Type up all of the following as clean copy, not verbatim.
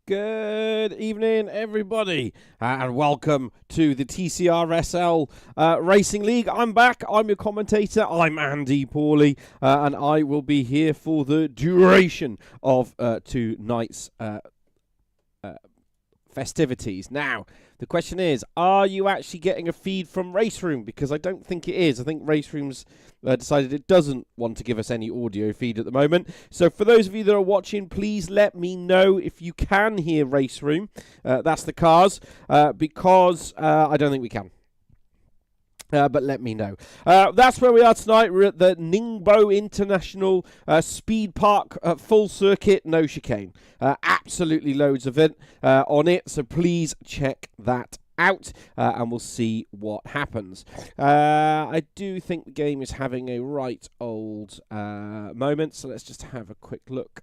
Good evening, everybody, and welcome to the TCRSL Racing League. I'm back. I'm your commentator. I'm Andy Pawley, and I will be here for the duration of tonight's festivities. Now, the question is, are you actually getting a feed from Race Room? Because I don't think it is. I think Race Room's decided it doesn't want to give us any audio feed at the moment. So for those of you that are watching, please let me know if you can hear Race Room. That's the cars, because I don't think we can. But let me know. That's where we are tonight. We're at the Ningbo International Speed Park full circuit, no chicane. Absolutely loads of it on it, so please check that out, and we'll see what happens. I do think the game is having a right old moment, so let's just have a quick look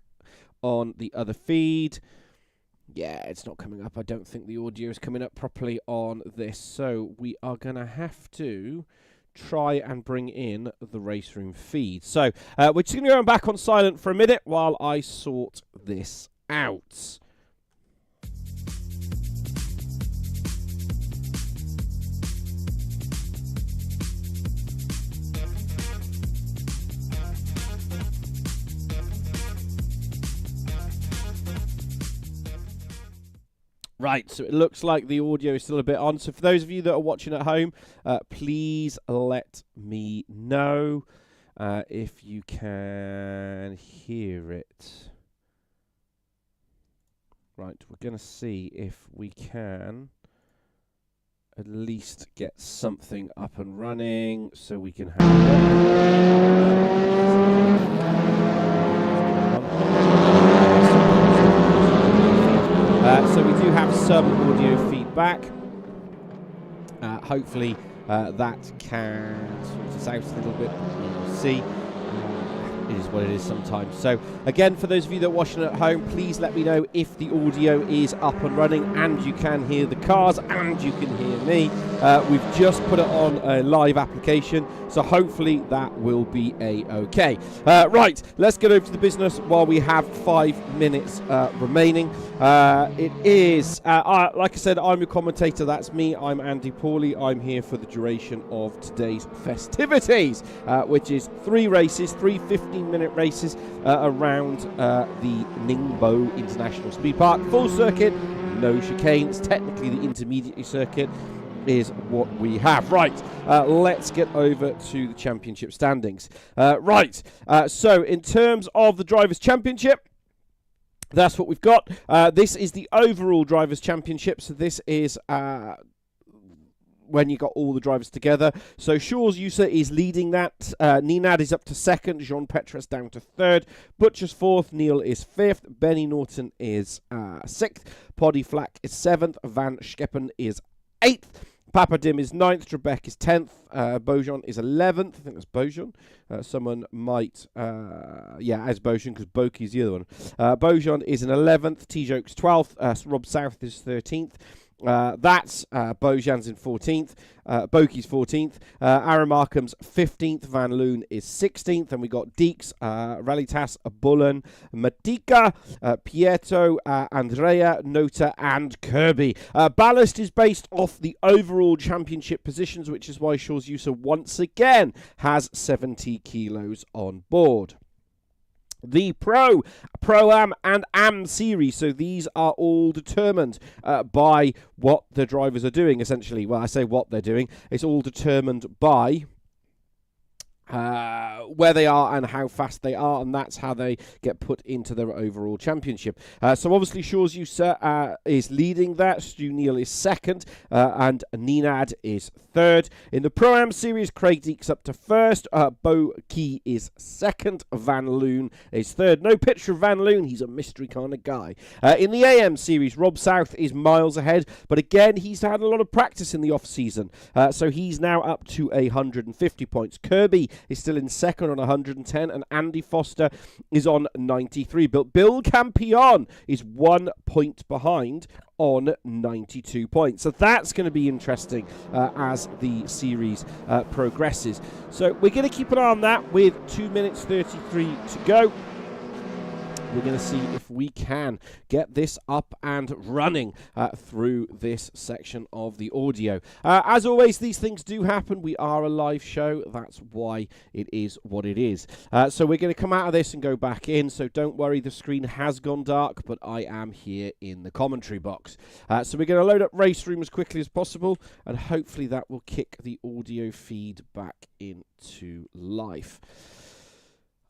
on the other feed. Yeah, it's not coming up. I don't think the audio is coming up properly on this. So we are going to have to try and bring in the Race Room feed. So we're just going to go back on silent for a minute while I sort this out. Right, so it looks like the audio is still a bit on. So for those of you that are watching at home, please let me know if you can hear it. Right, we're going to see if we can at least get something up and running so we can so we do have some audio feedback. Hopefully that can sort us out a little bit. We'll see. It is what it is sometimes. So again, for those of you that are watching at home, please let me know if the audio is up and running and you can hear the cars and you can hear me. We've just put it on a live application, so hopefully that will be a-okay. Right, let's get over to the business while we have 5 minutes remaining. It is, like I said, I'm your commentator. That's me. I'm Andy Pawley. I'm here for the duration of today's festivities, which is 3 races, 3 15-minute races around the Ningbo International Speed Park. Full circuit, no chicanes. Technically, the intermediate circuit is what we have. Right, let's get over to the championship standings. So in terms of the Drivers' Championship, that's what we've got. This is the overall Drivers' Championship, so this is when you got all the drivers together. So Shaw's User is leading that. Ninad is up to second. Jean Petras down to third. Butcher's fourth. Neil is fifth. Benny Norton is sixth. Poddy Flack is seventh. Van Scheppen is eighth. Papa Dim is 9th, Trebek is 10th, Bojan is 11th, I think that's Bojan. Someone might, as Bojan, because Boki's the other one. Bojan is in 11th, T-Joke's 12th, Rob South is 13th. That's Bojan's in 14th, Boki's 14th, Aaron Markham's 15th, Van Loon is 16th, and we got Deeks, Ralitas, Bullen, Matika, Pieto, Andrea, Nota, and Kirby. Ballast is based off the overall championship positions, which is why Shaw's User once again has 70 kilos on board. The Pro-Am, and Am series. So these are all determined by what the drivers are doing, essentially. Well, I say what they're doing. It's all determined by where they are and how fast they are, and that's how they get put into their overall championship. So obviously Shaw's User is leading that. Stu Neal is second, and Ninad is third. In the Pro-Am series, Craig Deeks up to first. Bo Key is second. Van Loon is third. No picture of Van Loon. He's a mystery kind of guy. In the AM series, Rob South is miles ahead, but again, he's had a lot of practice in the off-season. So he's now up to 150 points. Kirby is still in second on 110, and Andy Foster is on 93. But Bill Campion is 1 point behind on 92 points. So that's going to be interesting as the series progresses. So we're going to keep an eye on that with 2 minutes 33 to go. We're going to see if we can get this up and running through this section of the audio. As always, these things do happen. We are a live show. That's why it is what it is. So we're going to come out of this and go back in. So don't worry, the screen has gone dark, but I am here in the commentary box. So we're going to load up Race Room as quickly as possible, and hopefully that will kick the audio feed back into life.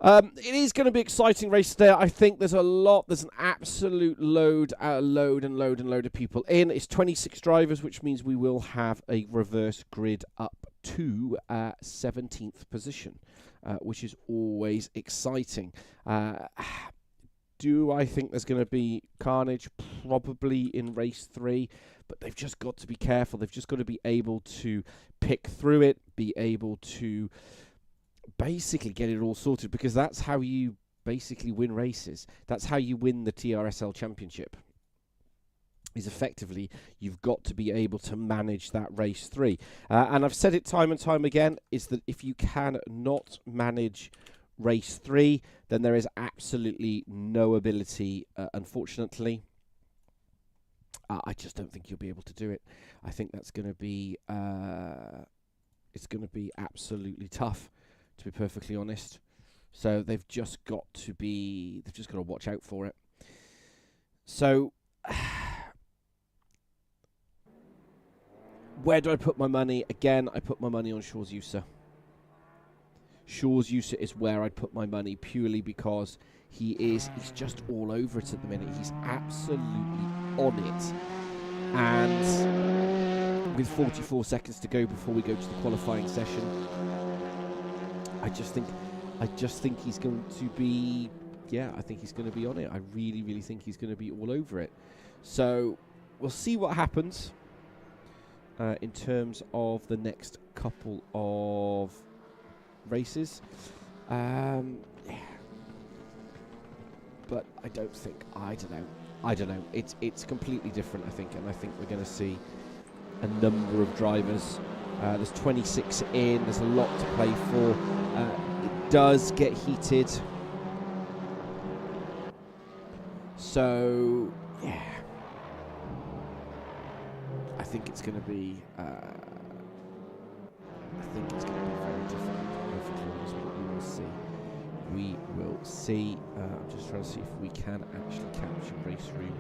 It is going to be exciting race there. I think there's an absolute load of people in. It's 26 drivers, which means we will have a reverse grid up to 17th position, which is always exciting. Do I think there's going to be carnage? Probably in race 3, but they've just got to be careful. They've just got to be able to pick through it, be able to basically get it all sorted, because that's how you basically win races. That's how you win the TRSL championship, is effectively you've got to be able to manage that race 3. And I've said it time and time again, is that if you cannot manage race 3, then there is absolutely no ability, unfortunately. I just don't think you'll be able to do it. I think that's going to be it's going to be absolutely tough, to be perfectly honest. So they've just got to watch out for it. So where do I put my money? Again, I put my money on Shaw's User. Shaw's User is where I'd put my money, purely because he's just all over it at the minute. He's absolutely on it. And with 44 seconds to go before we go to the qualifying session, I just think he's going to be, I think he's going to be on it. I really, really think he's going to be all over it. So we'll see what happens in terms of the next couple of races. But I don't know. It's completely different, I think, and I think we're going to see a number of drivers. There's 26 in. There's a lot to play for. It does get heated. So, yeah. I think it's going to be... very difficult. We will see. We will see. I'm just trying to see if we can actually capture Race Room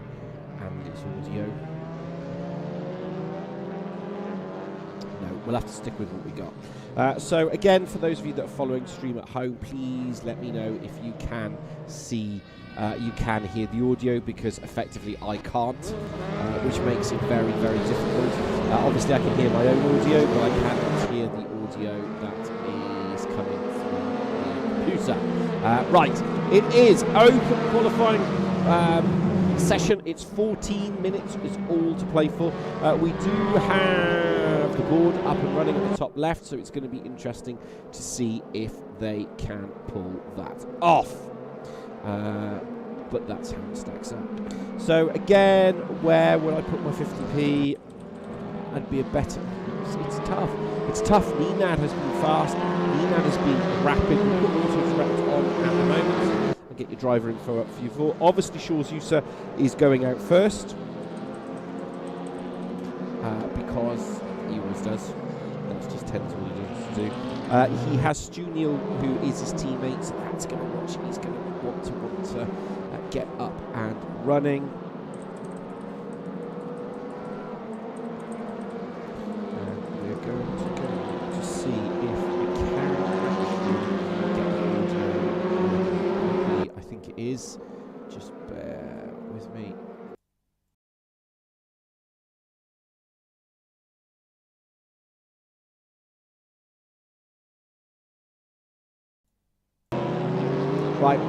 and its audio. No, we'll have to stick with what we got. So again, for those of you that are following stream at home, please let me know if you can see, you can hear the audio, because effectively I can't, which makes it very, very difficult. Obviously I can hear my own audio, but I cannot hear the audio that is coming through the computer. Right, it is open qualifying session. It's 14 minutes is all to play for. We do have the board up and running at the top left, so it's going to be interesting to see if they can pull that off. But that's how it stacks up. So again, where would I put my 50p? I'd be a better. It's tough. It's tough. Ninad has been fast. Ninad has been rapid. We've got auto direct on at the moment. I'll get your driver info up for you for. Obviously, Shaw's user is going out first because he always does. That's just tends what he does to do. He has Stu Neal, who is his teammate. So that's going to watch. He's going to want to get up and running. And we're going to go to see if we can get the audio properly. I think it is. Just bear with me. Right,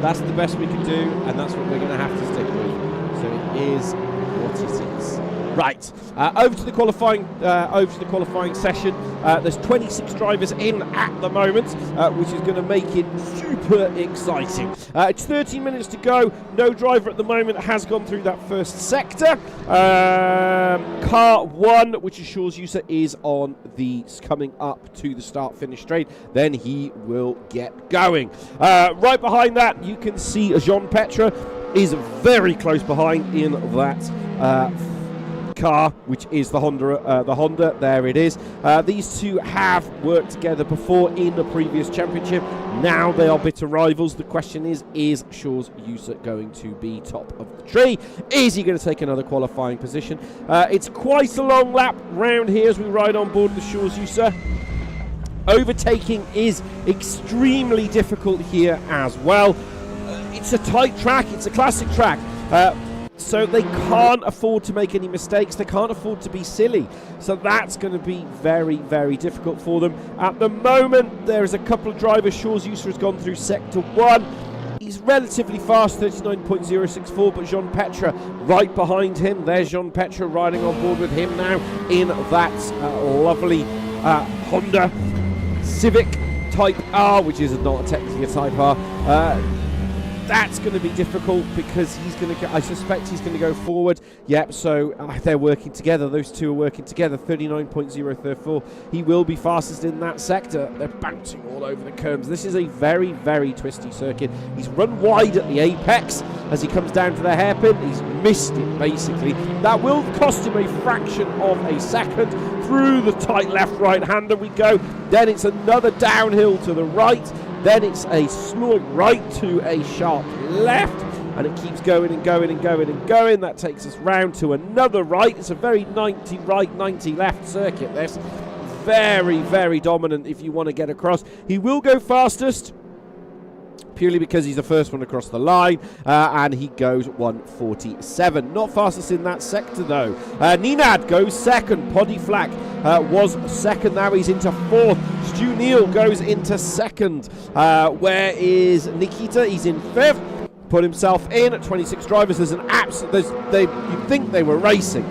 that's the best we can do, and that's what we're going to have to stick with. So it is what it is. Right, over to the qualifying session. There's 26 drivers in at the moment, which is going to make it super exciting. It's 13 minutes to go. No driver at the moment has gone through that first sector. Car 1, which is Shaw's user, is on the coming up to the start-finish straight. Then he will get going. Right behind that, you can see Jean Petra is very close behind in that car, which is the Honda. There it is. These two have worked together before in the previous championship. Now they are bitter rivals. The question is Shaw's user going to be top of the tree? Is he going to take another qualifying position? It's quite a long lap round here as we ride on board the Shaw's user. Overtaking is extremely difficult here as well. It's a tight track. It's a classic track. So they can't afford to make any mistakes. They can't afford to be silly. So that's going to be very, very difficult for them. At the moment, there's a couple of drivers. Shaw's user has gone through Sector 1. He's relatively fast, 39.064, but Jean Petra right behind him. There's Jean Petra riding on board with him now in that lovely Honda Civic Type R, which is not technically a Type R. That's going to be difficult because he's going to. I suspect he's going to go forward. Yep. So they're working together. Those two are working together. 39.034. He will be fastest in that sector. They're bouncing all over the curbs. This is a very, very twisty circuit. He's run wide at the apex as he comes down to the hairpin. He's missed it basically. That will cost him a fraction of a second. Through the tight left-right hander we go. Then it's another downhill to the right. Then it's a slow right to a sharp left, and it keeps going and going and going and going. That takes us round to another right. It's a very 90 right, 90 left circuit. This very, very dominant if you want to get across. He will go fastest, purely because he's the first one across the line, and he goes 147. Not fastest in that sector, though. Ninad goes second. Poddy Flack was second. Now he's into fourth. Stu Neal goes into second. Where is Nikita? He's in fifth. Put himself in at 26 drivers. There's an you'd think they were racing.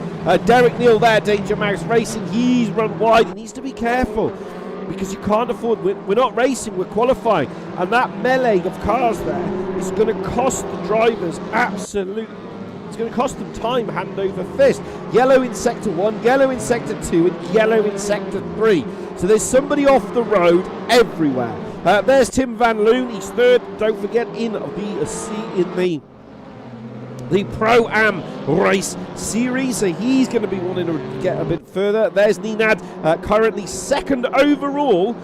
Derek Neal there, Danger Mouse Racing. He's run wide. He needs to be careful, because you can't afford, we're not racing, we're qualifying, and that melee of cars there is going to cost the drivers absolutely, it's going to cost them time hand over fist. Yellow in sector 1, yellow in sector 2, and yellow in sector 3. So there's somebody off the road everywhere. There's Tim Van Loon, he's third. Don't forget in the Pro-Am Race Series, so he's going to be wanting to get a bit further. There's Ninad, currently second overall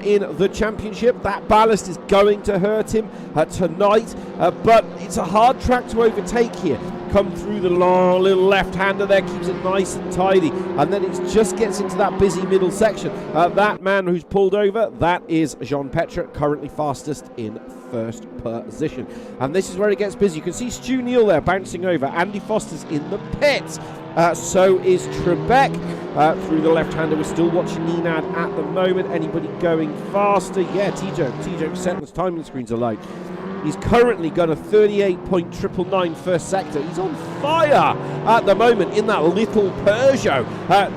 in the championship. That ballast is going to hurt him tonight, but it's a hard track to overtake here. come through the long little left-hander there, keeps it nice and tidy, and then it just gets into that busy middle section. That man who's pulled over, that is Jean Petre, currently fastest in first position. And this is where it gets busy. You can see Stu Neal there bouncing over. Andy Foster's in the pits. So is Trebek through the left-hander. We're still watching Nenad at the moment. Anybody going faster? Yeah, T-Joke setting his timing screens alight. He's currently got a 38.999 first sector. He's on fire at the moment in that little Peugeot.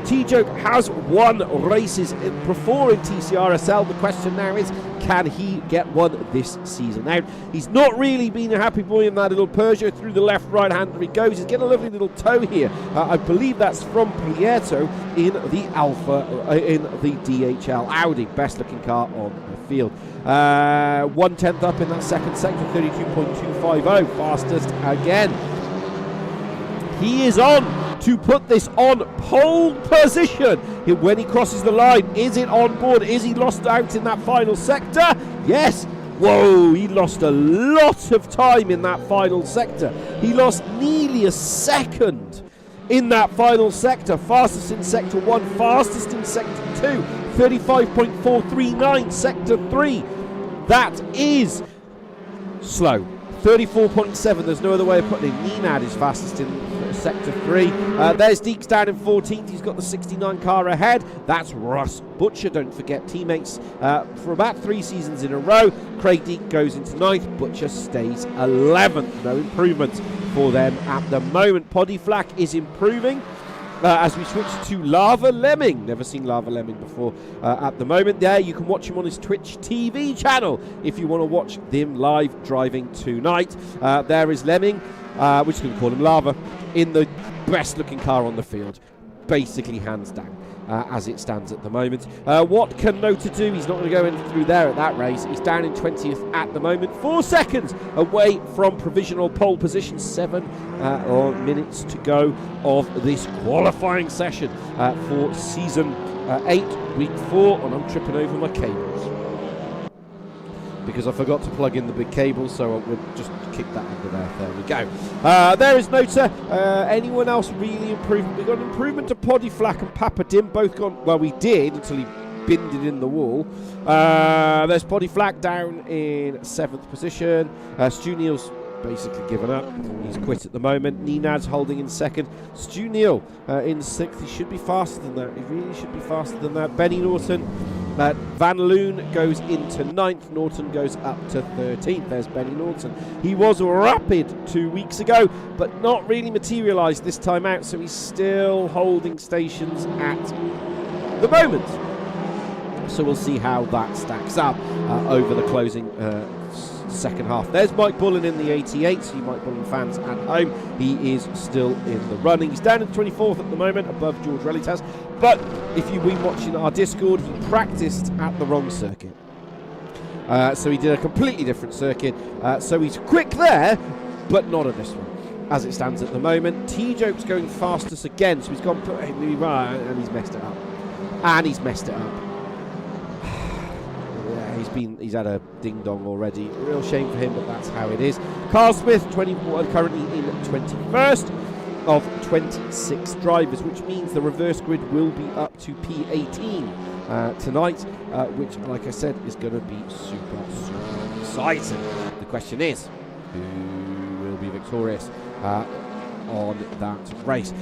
T-Joke has won races before in TCRSL. The question now is, can he get one this season? Now, he's not really been a happy boy in that little Peugeot. Through the left-right hander he goes. He's getting a lovely little toe here. I believe that's from Prieto in the Alpha, in the DHL Audi. Best-looking car on the field. 1/10 up in that second sector, 32.250, fastest again. He is on to put this on pole position. When he crosses the line, is it on board? Is he lost out in that final sector? Yes. Whoa, he lost a lot of time in that final sector. He lost nearly a second in that final sector. Fastest in sector 1, fastest in sector 2, 35.439, sector 3. That is slow. 34.7, there's no other way of putting it. Nenad is fastest in sector 3. There's Deeks down in 14th. He's got the 69 car ahead. That's Russ Butcher, don't forget, teammates for about 3 seasons in a row. Craig Deek goes into 9th. Butcher stays 11th. No improvements for them at the moment. Poddy Flack is improving. As we switch to Lava Lemming. Never seen Lava Lemming before at the moment. There, you can watch him on his Twitch TV channel if you want to watch them live driving tonight. There is Lemming, we're just going to call him Lava, in the best looking car on the field. Basically hands down. As it stands at the moment. What can Nota do? He's not going to go in through there at that race. He's down in 20th at the moment. 4 seconds away from provisional pole position. 7 minutes to go of this qualifying session for season 8, week 4. And I'm tripping over my cables because I forgot to plug in the big cable, so we'll just kick that under there. There we go. There is Nota. Anyone else really improving? We've got an improvement to Poddy Flack and Papa Dim, both gone. Well, we did until he binned it in the wall. There's Poddy Flack down in 7th position. Stu Neal's basically given up. He's quit at the moment. Nenad's holding in 2nd. Stu Neal in 6th. He should be faster than that. He really should be faster than that. Benny Norton. Van Loon goes into 9th. Norton goes up to 13th. There's Benny Norton. He was rapid 2 weeks ago, but not really materialised this time out, so he's still holding stations at the moment. So we'll see how that stacks up over the closing second half. There's Mike Bullen in the 88, so you Mike Bullen fans at home, he is still in the running. He's down in 24th at the moment, above George Relitas, but if you've been watching our Discord, he practiced at the wrong circuit. So he did a completely different circuit, so he's quick there, but not at this one. As it stands at the moment, T-Joke's going fastest again, so he's gone and he's messed it up. And he's messed it up. He's had a ding-dong already. A real shame for him, but that's how it is. Carl Smith, 21, currently in 21st of 26 drivers, which means the reverse grid will be up to P18 tonight, which, like I said, is going to be super exciting. The question is, who will be victorious on that race?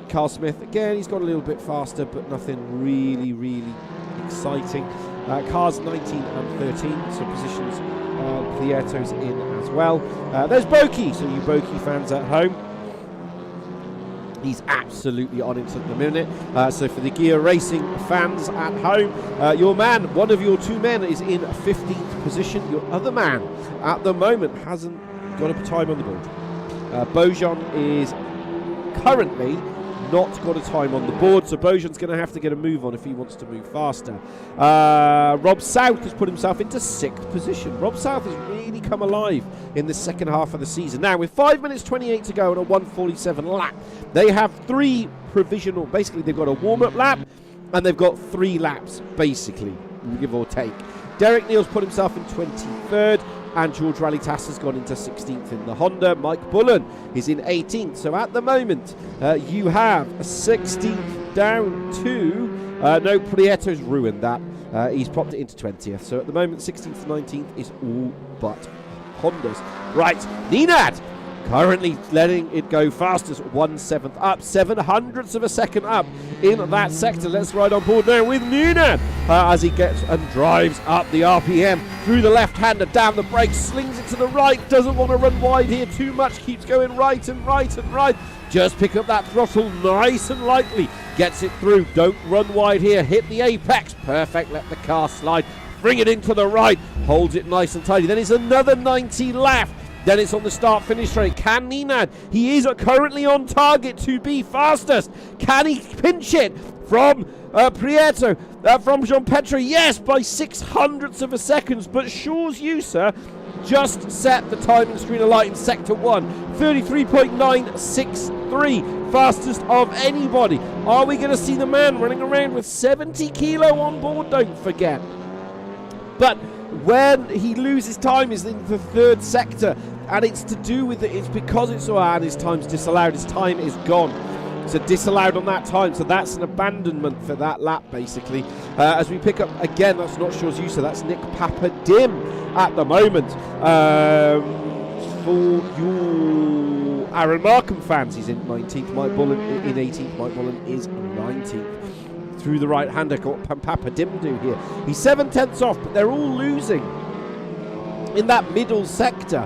Carl Smith, again, he's got a little bit faster, but nothing really exciting. Cars 19 and 13, so positions Plieto's in as well. There's Boki, so you Boki fans at home, he's absolutely on it at the minute. So for the Gear Racing fans at home, your man, one of your 2 men, is in 15th position. Your other man at the moment hasn't got a time on the board. Bojan is currently not got a time on the board, so Bojan's going to have to get a move on if he wants to move faster. Rob South has put himself into 6th position. Rob South has really come alive in the second half of the season. Now, with 5 minutes 28 to go and a 1:47 lap, they have 3 provisional, basically they've got a warm-up lap and they've got 3 laps, basically, give or take. Derek Neal's put himself in 23rd, and George Rallitas has gone into 16th in the Honda. Mike Bullen is in 18th. So at the moment, you have 16th down to... no, Prieto's ruined that. He's popped it into 20th. So at the moment, 16th to 19th is all but Hondas. Right, Ninad currently letting it go fastest, 1/7 up, 7/100ths of a second up in that sector. Let's ride on board now with Ninad as he gets and drives up the RPM through the left-hander, down the brakes, slings it to the right, doesn't want to run wide here too much, keeps going right and right and right. Just pick up that throttle nice and lightly, gets it through, don't run wide here, hit the apex, perfect, let the car slide, bring it into the right, holds it nice and tidy, then it's another 90 left. Then it's on the start-finish straight. Can Ninad? He is currently on target to be fastest. Can he pinch it from Prieto, from Jean-Petro? Yes, by 6/100ths of a second. But Shaw's user just set the timing screen alight in Sector 1. 33.963. Fastest of anybody. Are we going to see the man running around with 70 kilo on board? Don't forget. But when he loses time is in the third sector, and it's to do with it. It's because it's and his time's disallowed. His time is gone. So disallowed on that time. So that's an abandonment for that lap, basically. As we pick up again, that's not Shaw's user. That's Nick Papadim at the moment. For your Aaron Markham fans, he's in 19th. Mike Bullen in 18th. Mike Bullen is 19th. Through the right-hander, got Papadim do here. He's 7/10ths off, but they're all losing in that middle sector.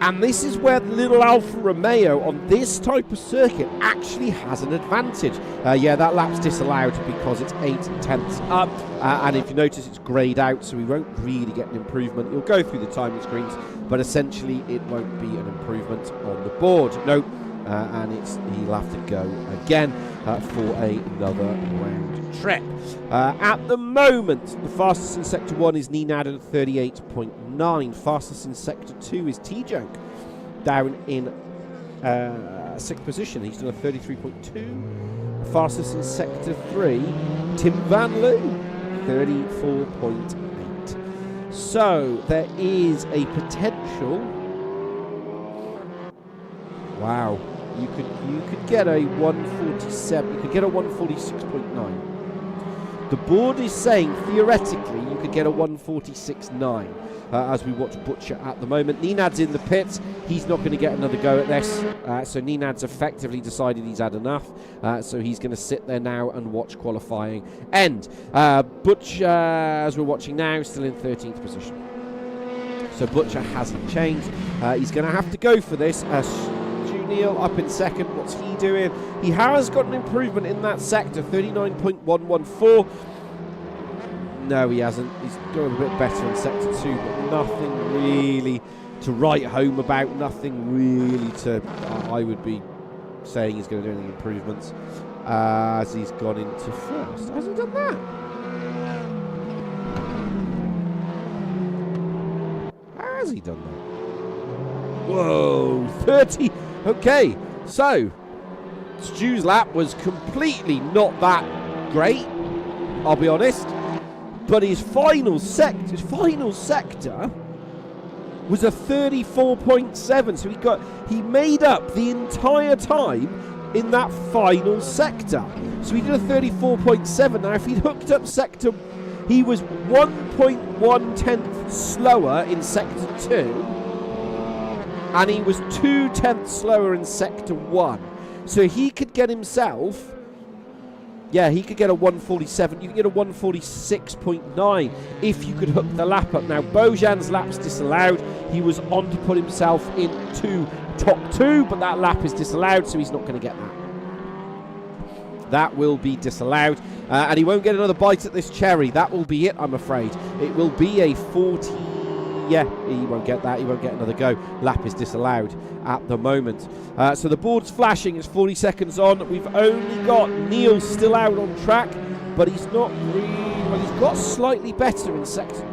And this is where the little Alfa Romeo on this type of circuit actually has an advantage. Yeah, that lap's disallowed because it's 8/10ths up. And if you notice, it's greyed out, so we won't really get an improvement. You'll go through the timing screens, but essentially it won't be an improvement on the board. Nope. And he'll have to go again for another round trip. At the moment, the fastest in Sector 1 is Ninad at 38.9. Fastest in Sector 2 is T-Junk, down in 6th position. He's done a 33.2. Fastest in Sector 3, Tim Van Loo, 34.8. So there is a potential... Wow. You could get a 147. You could get a 146.9. The board is saying theoretically you could get a 146.9 as we watch Butcher at the moment. Ninad's in the pits. He's not going to get another go at this. So Ninad's effectively decided he's had enough. So he's going to sit there now and watch qualifying end. Butcher, as we're watching now, still in 13th position. So Butcher hasn't changed. He's going to have to go for this. Neil up in second. What's he doing? He has got an improvement in that sector, 39.114. No, he hasn't. He's doing a bit better in sector 2, but nothing really to write home about. Nothing really to, I would be saying he's going to do any improvements as he's gone into first. Has he done that? Has he done that? Whoa, 30. Okay, so Stu's lap was completely not that great, I'll be honest. But his final sector was a 34.7. So he made up the entire time in that final sector. So he did a 34.7. Now if he'd hooked up sector, he was 1.1 slower in sector 2. And he was 2/10ths slower in Sector 1. So he could get himself... Yeah, he could get a 147. You can get a 146.9 if you could hook the lap up. Now, Bojan's lap's disallowed. He was on to put himself into top 2, but that lap is disallowed, so he's not going to get that. That will be disallowed. And he won't get another bite at this cherry. That will be it, I'm afraid. It will be a 40... Yeah, he won't get that. He won't get another go. Lap is disallowed at the moment. So the board's flashing. It's 40 seconds on. We've only got Neil still out on track, but he's not really... Well, he's got slightly better in sector.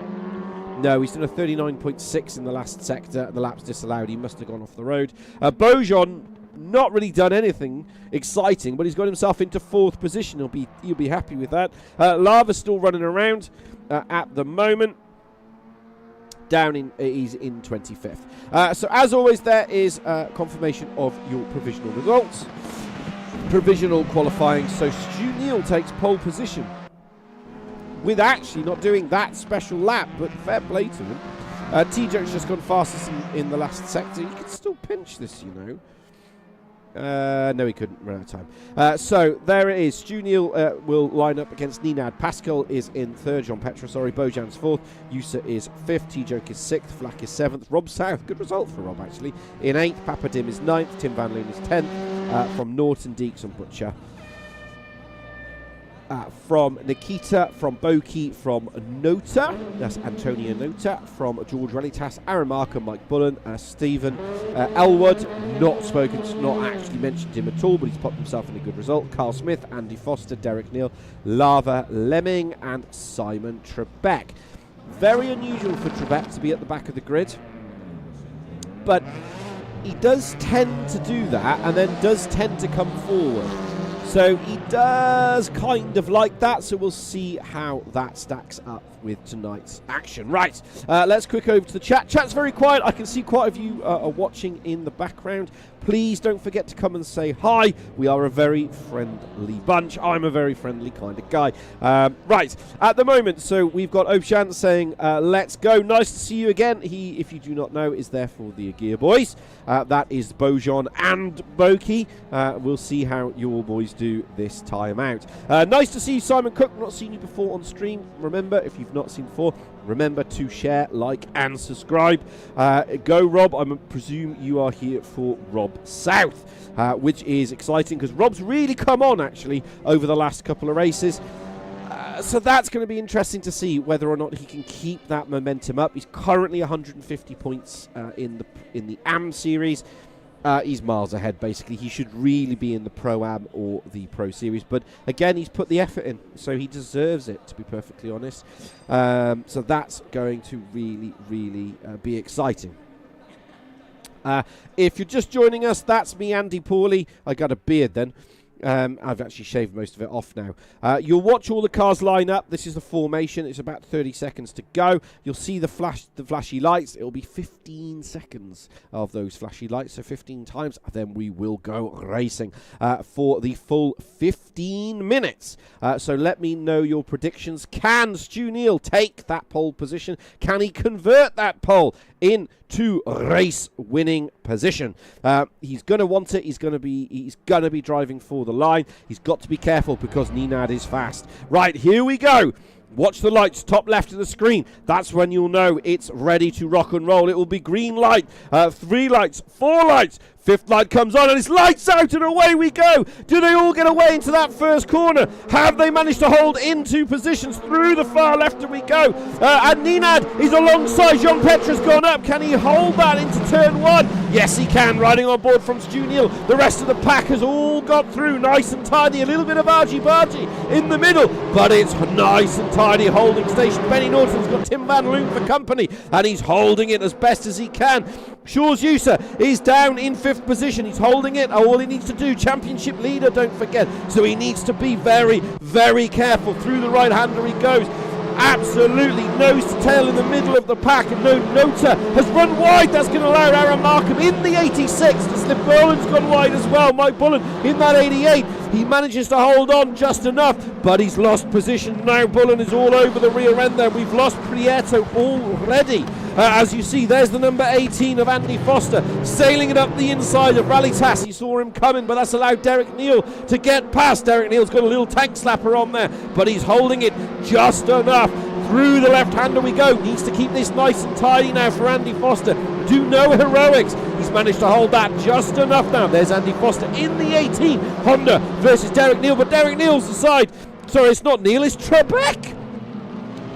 No, he's done a 39.6 in the last sector. The lap's disallowed. He must have gone off the road. Bojan, not really done anything exciting, but he's got himself into 4th position. He'll be happy with that. Lava's still running around at the moment. he's in 25th. So as always, there is confirmation of your provisional results. Provisional qualifying. So Stu Neal takes pole position with actually not doing that special lap, but fair play to him. T-Joke's just gone fastest in the last sector. He could still pinch this, you know. No, he couldn't run out of time. So there it is. Stu Neal will line up against Ninad. Pascal is in third. Jean Petra, Bojan's fourth. Yusa is fifth. T-Joke is sixth. Flak is seventh. Rob South, good result for Rob actually, in eighth. Papa Dim is ninth. Tim Van Loon is 10th. From Norton, Deeks and Butcher. From Nikita, from Boki, from Nota, that's Antonio Nota, from George Relitas, Aaron Markham, Mike Bullen, Stephen Elwood, not actually mentioned him at all, but he's popped himself in a good result. Carl Smith, Andy Foster, Derek Neal, Lava Lemming, and Simon Trebek. Very unusual for Trebek to be at the back of the grid, but he does tend to do that and then does tend to come forward. So he does kind of like that, so we'll see how that stacks up with tonight's action. Right, let's quick over to the chat. Chat's very quiet. I can see quite a few are watching in the background. Please don't forget to come and say hi. We are a very friendly bunch. I'm a very friendly kind of guy. Right, at the moment, so we've got Obshan saying, let's go. Nice to see you again. He, if you do not know, is there for the Gear Boys. That is Bojan and Boki. We'll see how you all boys do this time out. Nice to see you, Simon Cook. Not seen you before on stream. Remember, if you've not seen before, remember to share, like, and subscribe. Go, Rob. I presume you are here for Rob South, which is exciting because Rob's really come on, actually, over the last couple of races. So that's going to be interesting to see whether or not he can keep that momentum up. He's currently 150 points in the AM series. He's miles ahead, basically. He should really be in the Pro-Am or the Pro Series. But, again, he's put the effort in, so he deserves it, to be perfectly honest. So that's going to really, really be exciting. If you're just joining us, that's me, Andy Pawley. I got a beard then. I've actually shaved most of it off now. You'll watch all the cars line up. This is the formation. It's about 30 seconds to go. You'll see the flashy lights. It'll be 15 seconds of those flashy lights, so 15 times. Then we will go racing for the full 15 minutes. So let me know your predictions. Can Stu Neal take that pole position? Can he convert that pole into race-winning position? He's going to want it. He's going to be driving for the line. He's got to be careful because Ninad is fast. Right, here we go. Watch the lights, top left of the screen. That's when you'll know it's ready to rock and roll. It will be green light, 3 lights, 4 lights. 5th light comes on and it's lights out and away we go. Do they all get away into that first corner? Have they managed to hold into positions? Through the far left we go. And Ninad is alongside. Jean Petra's gone up. Can he hold that into turn 1? Yes, he can. Riding on board from Stu Neal. The rest of the pack has all got through nice and tidy. A little bit of argy-bargy in the middle, but it's nice and tidy. Holding station. Benny Norton's got Tim Van Loon for company, and he's holding it as best as he can. Shaw's User is down in 5th position. He's holding it. All he needs to do, championship leader, don't forget. So he needs to be very, very careful. Through the right-hander he goes. Absolutely nose to tail in the middle of the pack, and Nota has run wide. That's going to allow Aaron Markham in the 86 to slip. Bullen's gone wide as well. Mike Bullen in that 88. He manages to hold on just enough, but he's lost position. Now Bullen is all over the rear end there. We've lost Prieto already. As you see, there's the number 18 of Andy Foster, sailing it up the inside of Rallytas. He saw him coming, but that's allowed Derek Neal to get past. Derek Neal's got a little tank slapper on there, but he's holding it just enough. Through the left-hander we go. Needs to keep this nice and tidy now for Andy Foster. Do no heroics. He's managed to hold that just enough now. There's Andy Foster in the 18. Honda versus Derek Neal, but Derek Neal's the side. Sorry, it's not Neal, it's Trebek.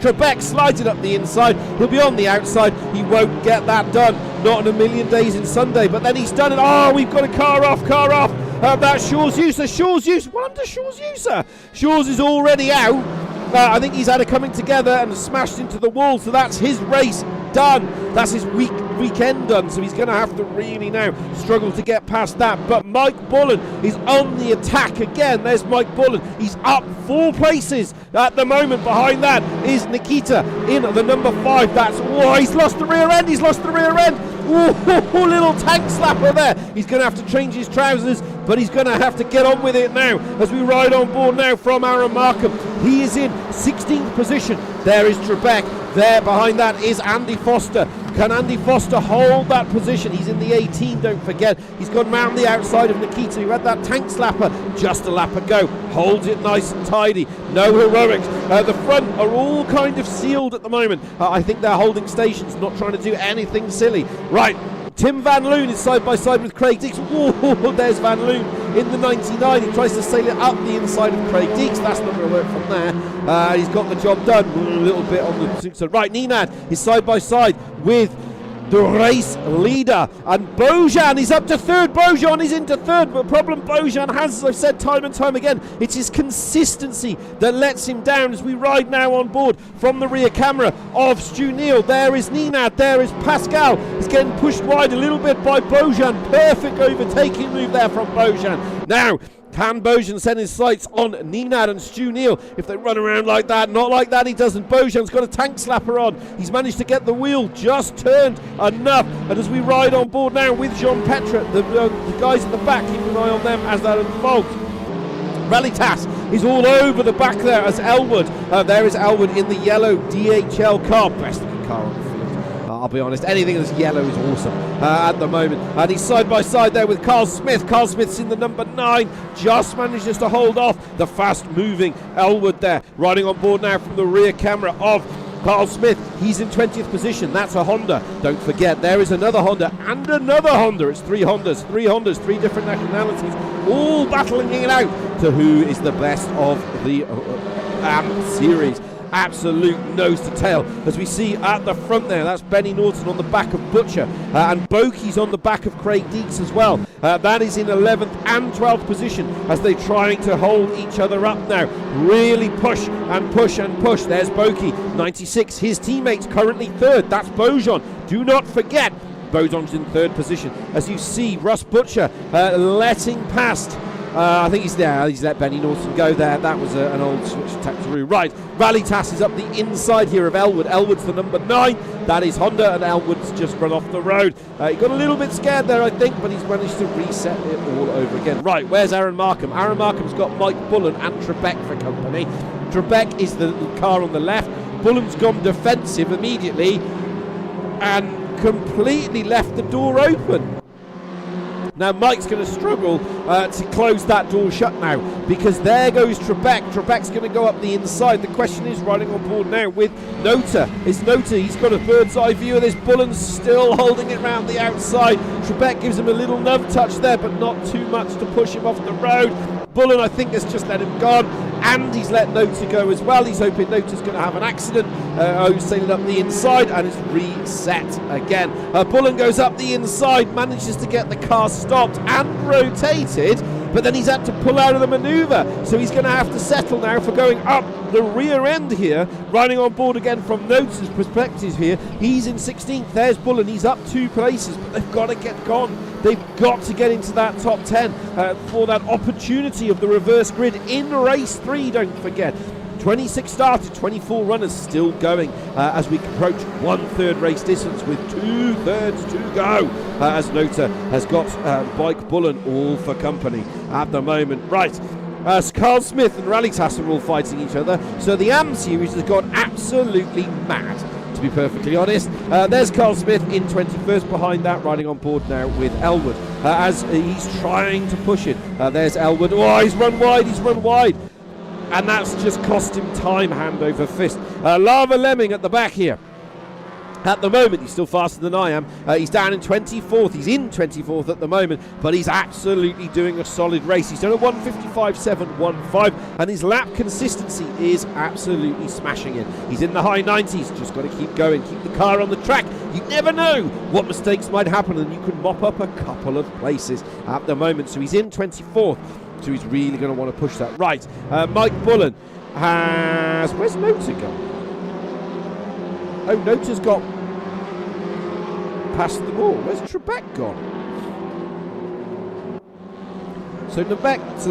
Trebek slides it up the inside. He'll be on the outside. He won't get that done. Not in a million days in Sunday, but then he's done it. Oh, we've got a car off. That's Shaw's User. What happened to Shaw's User? Shaw's is already out. I think he's had a coming together and smashed into the wall, so that's his race done. That's his week weekend done, so he's going to have to really now struggle to get past that. But Mike Bullen is on the attack again. There's Mike Bullen. He's up 4 places at the moment. Behind that is Nikita in the number 5. That's why he's lost the rear end. He's lost the rear end. Ooh, little tank slapper there. He's going to have to change his trousers, but he's going to have to get on with it now as we ride on board now from Aaron Markham. He is in 16th position. There is Trebek. There behind that is Andy Foster. Can Andy Foster hold that position? He's in the 18, don't forget. He's gone round the outside of Nikita, who had that tank slapper just a lap ago. Holds it nice and tidy. No heroics. The front are all kind of sealed at the moment. I think they're holding stations, not trying to do anything silly. Right. Tim Van Loon is side by side with Craig Deeks. Whoa, there's Van Loon in the 99. He tries to sail it up the inside of Craig Deeks. That's not going to work from there. He's got the job done. A little bit on the side. Right, Ninad is side by side with the race leader. And Bojan is up to 3rd. Bojan is into 3rd. But the problem Bojan has, as I've said time and time again, it's his consistency that lets him down as we ride now on board from the rear camera of Stu Neal. There is Ninad. There is Pascal. He's getting pushed wide a little bit by Bojan. Perfect overtaking move there from Bojan. Now, can Bojan set his sights on Ninad and Stu Neal if they run around like that? Not like that, he doesn't. Bojan's got a tank slapper on. He's managed to get the wheel just turned enough. And as we ride on board now with Jean Petra, the guys at the back, keep an eye on them as that unfolds. Rallytas is all over the back there as Elwood. There is Elwood in the yellow DHL car. Best looking car on the field. I'll be honest, anything that's yellow is awesome at the moment. And he's side by side there with Carl Smith. Carl Smith's in the number 9. Just manages to hold off the fast-moving Elwood there. Riding on board now from the rear camera of Carl Smith. He's in 20th position. That's a Honda. Don't forget, there is another Honda and another Honda. It's 3 Hondas, 3 different nationalities, all battling it out to who is the best of the series. Absolute nose to tail as we see at the front there. That's Benny Norton on the back of Butcher and Boki's on the back of Craig Deeks as well. That is in 11th and 12th position as they're trying to hold each other up now. Really push and push and push. There's Boki, 96. His teammates currently 3rd. That's Bojan. Do not forget Bojan's in 3rd position as you see Russ Butcher letting past. I think he's there. He's let Benny Norton go there. That was an old switch Tcsrl. Right, Rallytas is up the inside here of Elwood. Elwood's the number 9. That is Honda, and Elwood's just run off the road. He got a little bit scared there, I think, but he's managed to reset it all over again. Right, where's Aaron Markham? Aaron Markham's got Mike Bullen and Trebek for company. Trebek is the car on the left. Bullen's gone defensive immediately and completely left the door open. Now Mike's going to struggle to close that door shut now because there goes Trebek. Trebek's going to go up the inside. The question is riding on board now with Nota. It's Nota. He's got a bird's eye view of this. Bullen's still holding it round the outside. Trebek gives him a little nub touch there, but not too much to push him off the road. Bullen, I think, has just let him go, and he's let Nota go as well. He's hoping Nota's going to have an accident. Sailing up the inside, and it's reset again. Bullen goes up the inside, manages to get the car stopped and rotated, but then he's had to pull out of the manoeuvre, so he's going to have to settle now for going up the rear end here, riding on board again from Nota's perspective here. He's in 16th. There's Bullen. He's up 2 places, but they've got to get gone. They've got to get into that top 10 for that opportunity of the reverse grid in race 3, don't forget. 26 started, 24 runners still going as we approach 1/3 race distance with 2/3 to go as Nota has got Mike Bullen all for company at the moment. Right, Carl Smith and Rallytas are all fighting each other, so the AM series has gone absolutely mad, to be perfectly honest. There's Carl Smith in 21st, behind that riding on board now with Elwood as he's trying to push it. There's Elwood. Oh, he's run wide. And that's just cost him time, hand over fist. Lava Lemming at the back here. At the moment, he's still faster than I am. He's down in 24th. He's in 24th at the moment, but he's absolutely doing a solid race. He's done a 1:55.715, and his lap consistency is absolutely smashing it. He's in the high 90s. Just got to keep going, keep the car on the track. You never know what mistakes might happen, and you could mop up a couple of places at the moment. So he's in 24th. So he's really going to want to push that. Right, Mike Bullen has... Where's Nota gone? Oh, Nota's got... past them all. Where's Trebek gone? So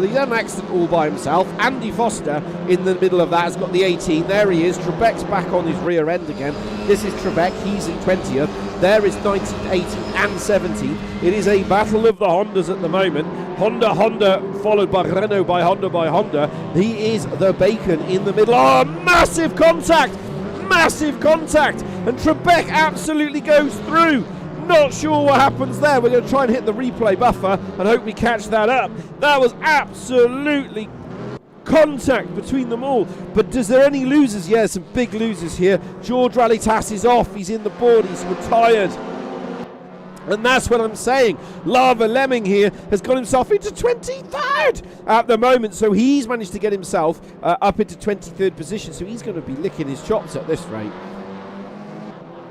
he had an accident all by himself. Andy Foster in the middle of that has got the 18. There he is. Trebek's back on his rear end again. This is Trebek. He's in 20th. There is 19th, 18th and 17th. It is a battle of the Hondas at the moment. Honda, followed by Renault, by Honda. He is the bacon in the middle. Oh, massive contact! Massive contact! And Trebek absolutely goes through. Not sure what happens there. We're going to try and hit the replay buffer and hope we catch that up. That was absolutely contact between them all. But is there any losers? Yeah, some big losers here. George Rallitas is off. He's in the board. He's retired. And that's what I'm saying. Lava Lemming here has got himself into 23rd at the moment. So he's managed to get himself up into 23rd position. So he's going to be licking his chops at this rate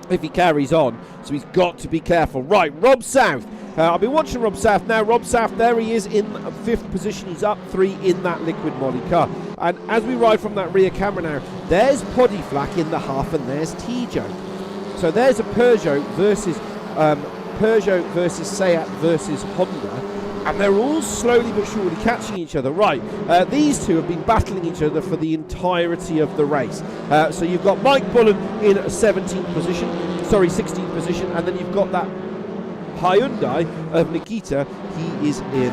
if he carries on. So he's got to be careful. Right, Rob South. I've been watching Rob South now. Rob South, there he is in 5th position. He's up 3 in that liquid molly car. And as we ride from that rear camera now, there's Poddy Flack in the half and there's Tjo. So there's a Peugeot versus Seat versus Honda. And they're all slowly but surely catching each other. Right, these two have been battling each other for the entirety of the race. So you've got Mike Bullen in 16th position, and then you've got that Hyundai of Nikita. He is in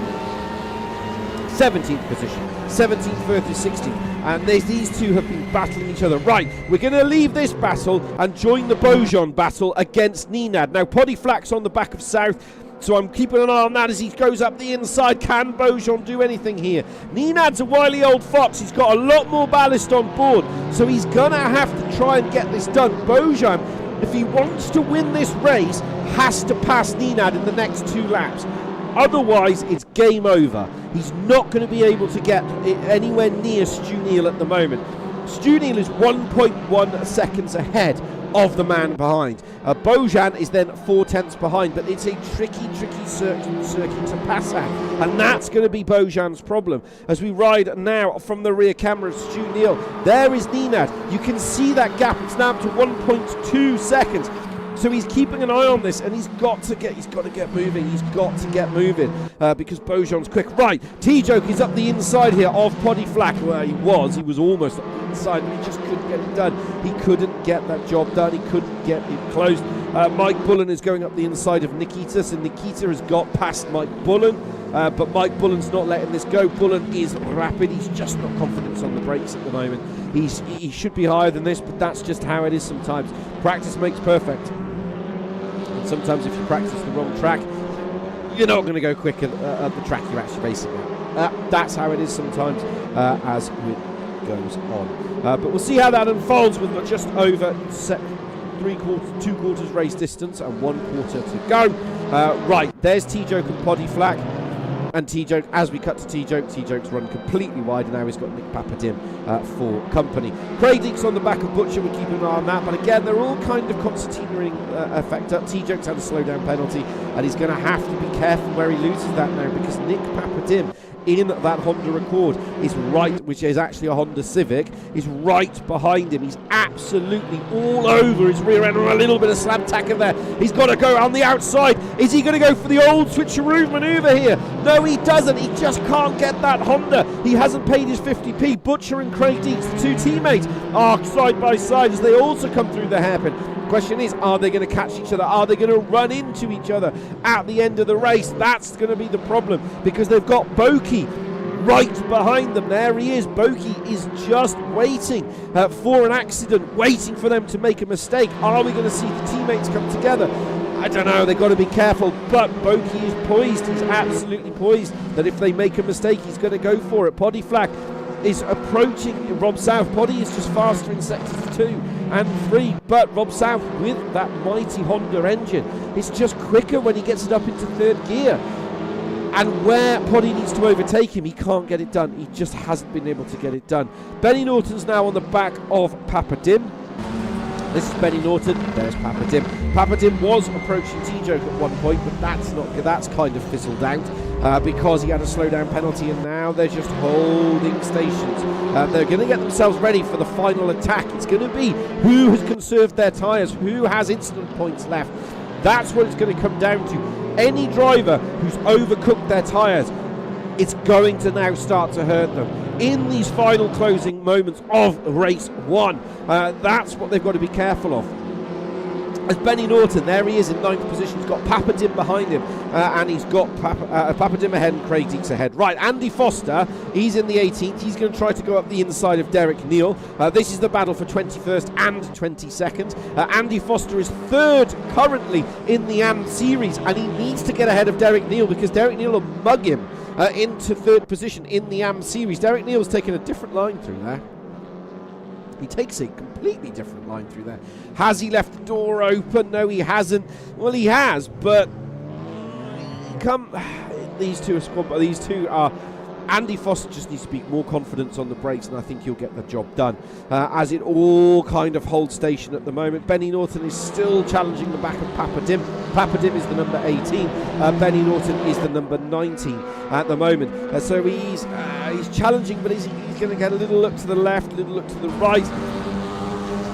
17th position. 17th versus 16th. And these two have been battling each other. Right, we're going to leave this battle and join the Beaujon battle against Nenad. Now, Poddy Flack's on the back of South, so I'm keeping an eye on that as he goes up the inside. Can Beaujon do anything here? Nenad's a wily old fox. He's got a lot more ballast on board, so he's going to have to try and get this done. Beaujon, if he wants to win this race, has to pass Nenad in the next 2 laps. Otherwise, it's game over. He's not going to be able to get anywhere near Stu Neal at the moment. Stu Neal is 1.1 seconds ahead of the man behind. Beaujon is then 4/10 behind, but it's a tricky circuit to pass at, and that's going to be Beaujon's problem. As we ride now from the rear camera of Stu Neal, there is Nenad. You can see that gap. It's now up to 1.2 seconds. So he's keeping an eye on this, and he's got to get moving. He's got to get moving because Beaujon's quick. Right, T-Joke is up the inside here of Poddy Flack. Well, he was almost up the inside, but he just couldn't get it done. He couldn't get that job done. He couldn't get it closed. Mike Bullen is going up the inside of Nikita, so Nikita has got past Mike Bullen, but Mike Bullen's not letting this go. Bullen is rapid. He's just not confident on the brakes at the moment. He should be higher than this, but that's just how it is sometimes. Practice makes perfect. Sometimes if you practice the wrong track, you're not going to go quicker at the track you're actually racing at. That's how it is sometimes as it goes on. But we'll see how that unfolds with just over 2 quarters race distance and 1 quarter to go. Right, there's T-Joke and Poddy Flack. And T-Joke, as we cut to T-Joke's run completely wide, and now he's got Nick Papadim for company. Craig Deeks on the back of Butcher, we're keeping an eye on that, but again, they're all kind of concertina effect up. T-Joke's had a slowdown penalty, and he's going to have to be careful where he loses that now, because Nick Papadim in that Honda Accord is right, which is actually a Honda Civic, is right behind him. He's absolutely all over his rear end, or a little bit of slam tacker there. He's got to go on the outside. Is he going to go for the old switcheroo maneuver here? No, he doesn't. He just can't get that Honda. He hasn't paid his 50p. Butcher and Craig Deeks, the 2 teammates, are side by side as they also come through the hairpin. Question is, are they going to catch each other? Are they going to run into each other at the end of the race? That's going to be the problem, because they've got Boki right behind them. There he is. Boki is just waiting for an accident, waiting for them to make a mistake. Are we going to see the teammates come together? I don't know. They've got to be careful, but Boki is poised. He's absolutely poised that if they make a mistake, he's going to go for it. Poddy Flack is approaching Rob South. Poddy is just faster in sectors 2 and 3, but Rob South with that mighty Honda engine is just quicker when he gets it up into 3rd gear. And where Poddy needs to overtake him, he can't get it done. He just hasn't been able to get it done. Benny Norton's now on the back of Papadim. This is Benny Norton. There's Papadim. Papadim was approaching T-Joke at one point, but that's kind of fizzled out because he had a slowdown penalty, and now they're just holding stations. They're going to get themselves ready for the final attack. It's going to be who has conserved their tyres, who has incident points left. That's what it's going to come down to. Any driver who's overcooked their tyres, it's going to now start to hurt them in these final closing moments of race 1. That's what they've got to be careful of. As Benny Norton, there he is in 9th position. He's got Papadim behind him, and he's got Papadim ahead and Craig Deeks ahead. Right, Andy Foster, he's in the 18th. He's going to try to go up the inside of Derek Neal. This is the battle for 21st and 22nd. Andy Foster is 3rd currently in the AM series, and he needs to get ahead of Derek Neal because Derek Neal will mug him into 3rd position in the AM series. Derek Neal's taken a different line through there. He takes a completely different line through there. Has he left the door open? No, he hasn't. Well, he has, but these two are Andy Foster just needs to be more confidence on the brakes, and I think he'll get the job done. As it all kind of holds station at the moment, Benny Norton is still challenging the back of Papadim. Papadim is the number 18. Benny Norton is the number 19 at the moment. So he's challenging, but he's going to get a little look to the left, a little look to the right.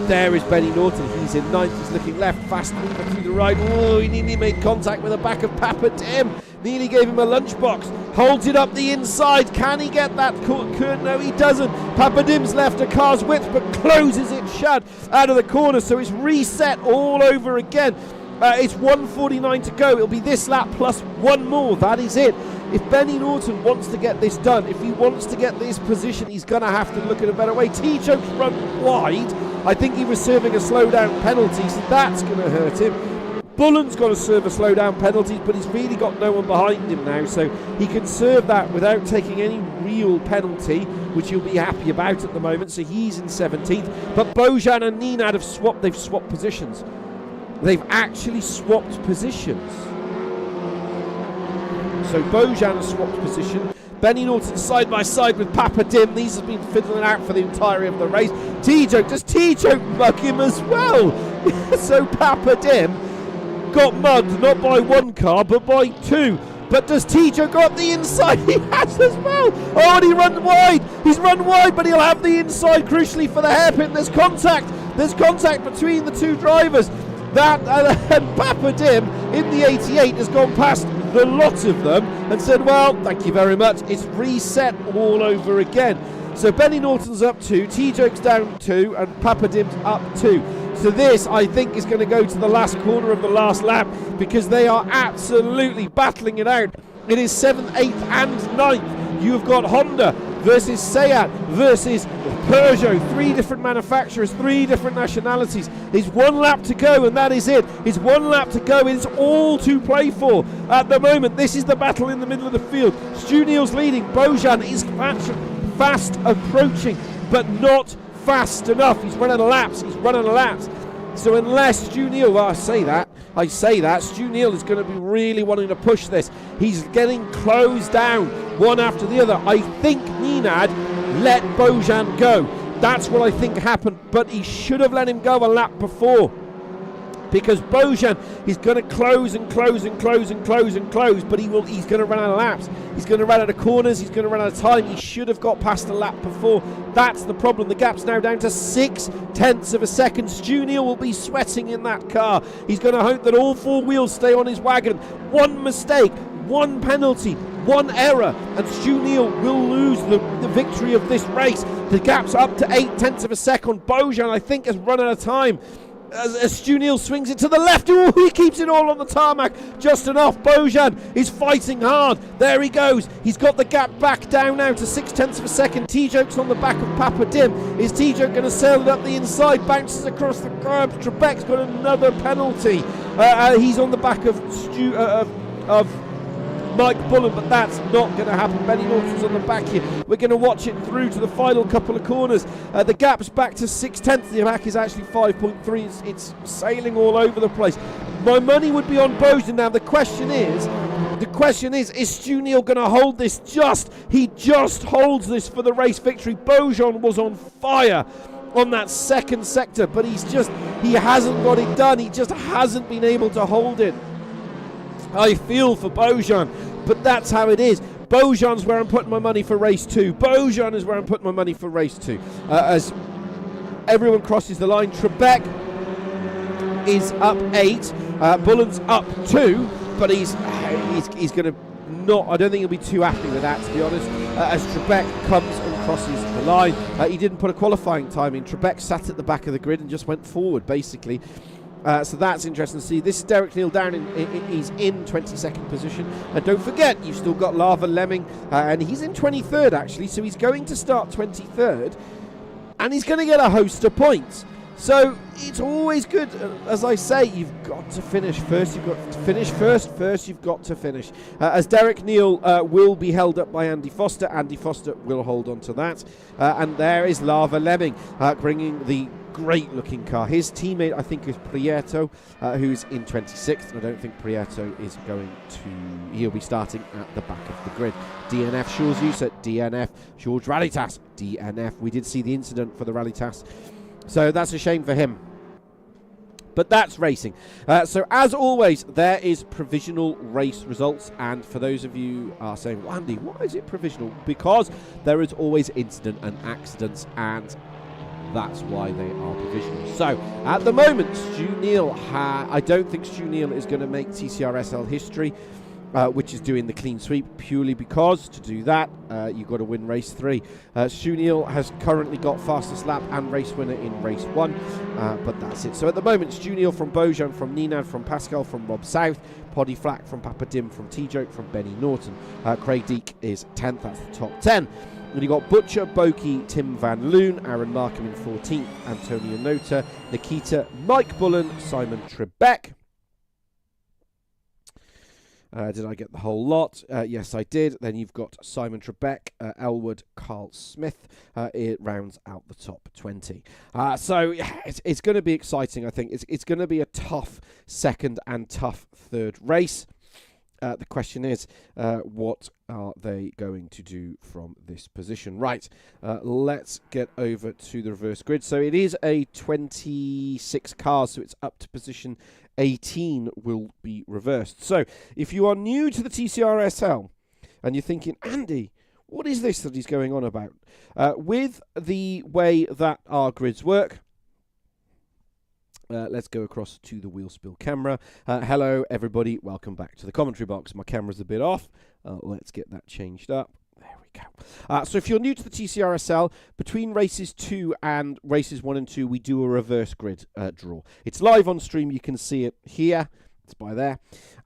There is Benny Norton. He's in 9th. He's looking left, fast mover through the right. Oh, he nearly made contact with the back of Papadim. Nearly gave him a lunchbox. Holds it up the inside. Can he get that curve? No, he doesn't. Papadim's left a car's width, but closes it shut out of the corner. So it's reset all over again. It's 1:49 to go. It'll be this lap plus one more. That is it. If Benny Norton wants to get this done, if he wants to get this position, he's going to have to look at a better way. T-Choke's run wide. I think he was serving a slowdown penalty, so that's going to hurt him. Bullen's got to serve a slowdown penalty, but he's really got no one behind him now, so he can serve that without taking any real penalty, which he'll be happy about at the moment. So he's in 17th. But Bojan and Ninad they've swapped positions. They've actually swapped positions. So Bojan has swapped position. Benny Norton side by side with Papadim. These have been fiddling out for the entirety of the race. T-Choke, does T-Choke mug him as well? So Papadim got mugged not by one car but by two. But does T-Choke go up the inside? He has as well. Oh, and he runs wide. He's run wide, but he'll have the inside crucially for the hairpin. There's contact. There's contact between the two drivers. That and Papadim in the 88 has gone past the lot of them and said, well, thank you very much. It's reset all over again. So Benny Norton's up 2, T-Choke's down 2, and Papadim's up 2. So this, I think, is going to go to the last corner of the last lap because they are absolutely battling it out. It is 7th, 8th and 9th. You've got Honda versus Seat versus Peugeot. 3 different manufacturers, 3 different nationalities. There's 1 lap to go and that is it. It's 1 lap to go. It's all to play for at the moment. This is the battle in the middle of the field. Stu Neal's leading. Bojan is fast approaching, but not fast enough. He's running laps. So unless Stu Neal, well, I say that, Stu Neal is going to be really wanting to push this. He's getting closed down one after the other. I think Ninad let Bojan go. That's what I think happened, but he should have let him go a lap before. Because Bojan is going to close, but he's going to run out of laps. He's going to run out of corners. He's going to run out of time. He should have got past a lap before. That's the problem. The gap's now down to 0.6 of a second. Stu Neal will be sweating in that car. He's going to hope that all 4 wheels stay on his wagon. One mistake, one penalty, one error, and Stu Neal will lose the victory of this race. The gap's up to 0.8 of a second. Bojan, I think, has run out of time. As Stu Neal swings it to the left. Ooh, he keeps it all on the tarmac just enough. Bojan is fighting hard. There he goes. He's got the gap back down now to 0.6 of a second. T-Choke's on the back of Papadim. Is T-Choke going to sail it up the inside? Bounces across the curb. Trebek's got another penalty. He's on the back of Mike Bullen, but that's not going to happen. Benny Norton's on the back here. We're going to watch it through to the final couple of corners. The gap's back to 0.6. The back is actually 5.3. It's sailing all over the place. My money would be on Bojan now. The question is Stu Neal going to hold this? He just holds this for the race victory. Bojan was on fire on that second sector, but he hasn't got it done. He just hasn't been able to hold it. I feel for Bojan, but that's how it is. Bojan's where I'm putting my money for race 2. Bojan is where I'm putting my money for race 2. As everyone crosses the line, Trebek is up 8. Bullen's up 2, but he's going to not. I don't think he'll be too happy with that, to be honest. As Trebek comes and crosses the line, he didn't put a qualifying time in. Trebek sat at the back of the grid and just went forward, basically. So that's interesting to see. This is Derek Neal down. He's in 22nd position. And don't forget, you've still got Lava Lemming, and he's in 23rd, actually. So he's going to start 23rd, and he's going to get a host of points. So it's always good, as I say, you've got to finish first. You've got to finish first you've got to finish. As Derek Neal will be held up by Andy Foster. Andy Foster will hold on to that. And there is Lava Lemming bringing the great-looking car. His teammate, I think, is Prieto, who's in 26th. And I don't think Prieto is going to... He'll be starting at the back of the grid. DNF Shores use at DNF. George Rallytas, DNF. We did see the incident for the Rallytas. So that's a shame for him. But that's racing. So as always, there is provisional race results. And for those of you are saying, well, Andy, why is it provisional? Because there is always incident and accidents, and that's why they are provisional. So at the moment, Stu Neal, I don't think Stu Neal is going to make TCRSL history, which is doing the clean sweep, purely because to do that, you've got to win race 3. Stu Neal has currently got fastest lap and race winner in race 1, but that's it. So at the moment, Stu Neal from Bojan, from Ninad, from Pascal, from Rob South, Poddy Flack from Papa Dim, from T-Joke, from Benny Norton. Craig Deek is 10th, that's the top 10. And you've got Butcher, Boki, Tim Van Loon, Aaron Markham in 14th, Antonio Nota, Nikita, Mike Bullen, Simon Trebek. Did I get the whole lot? Yes, I did. Then you've got Simon Trebek, Elwood, Carl Smith. It rounds out the top 20. So it's going to be exciting, I think. It's going to be a tough second and tough third race. The question is, what are they going to do from this position? Right, let's get over to the reverse grid. So it is a 26 cars, so it's up to position 18 will be reversed. So if you are new to the TCRSL and you're thinking, Andy, what is this that he's going on about? With the way that our grids work, let's go across to the wheel spill camera. Hello, everybody. Welcome back to the commentary box. My camera's a bit off. Let's get that changed up. There we go. So if you're new to the TCRSL, between races 2 and races 1 and 2, we do a reverse grid draw. It's live on stream. You can see it here. It's by there.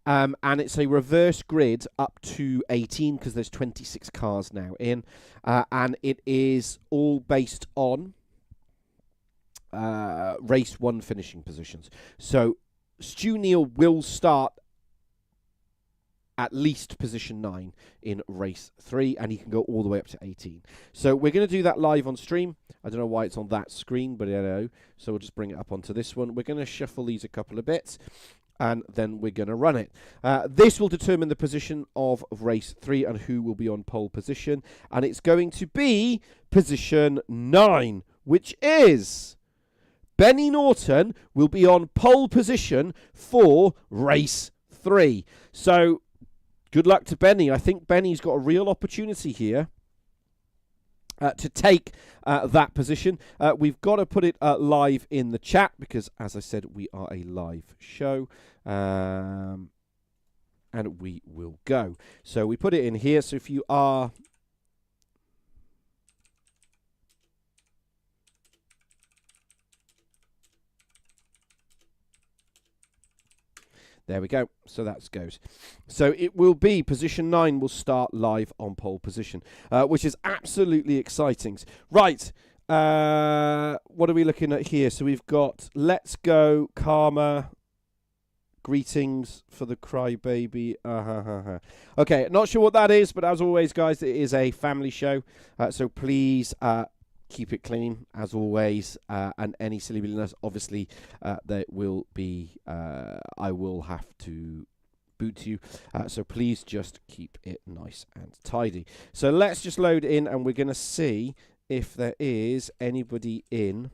And it's a reverse grid up to 18 because there's 26 cars now in. And it is all based on race 1 finishing positions. So Stu Neal will start at least position 9 in race 3, and he can go all the way up to 18. So we're going to do that live on stream. I don't know why it's on that screen, but I know. So we'll just bring it up onto this one. We're going to shuffle these a couple of bits, and then we're going to run it. This will determine the position of race 3 and who will be on pole position, and it's going to be position 9, which is... Benny Norton will be on pole position for race 3. So, good luck to Benny. I think Benny's got a real opportunity here to take that position. We've got to put it live in the chat because, as I said, we are a live show. And we will go. So, we put it in here. So, if you are... There we go. So that goes. So it will be position 9 will start live on pole position, which is absolutely exciting. Right. What are we looking at here? So we've got Let's Go, Karma, Greetings for the Crybaby. Okay, not sure what that is, but as always, guys, it is a family show. So please... keep it clean, as always, and any silliness, obviously, there will be, I will have to boot you, so please just keep it nice and tidy. So let's just load in, and we're going to see if there is anybody in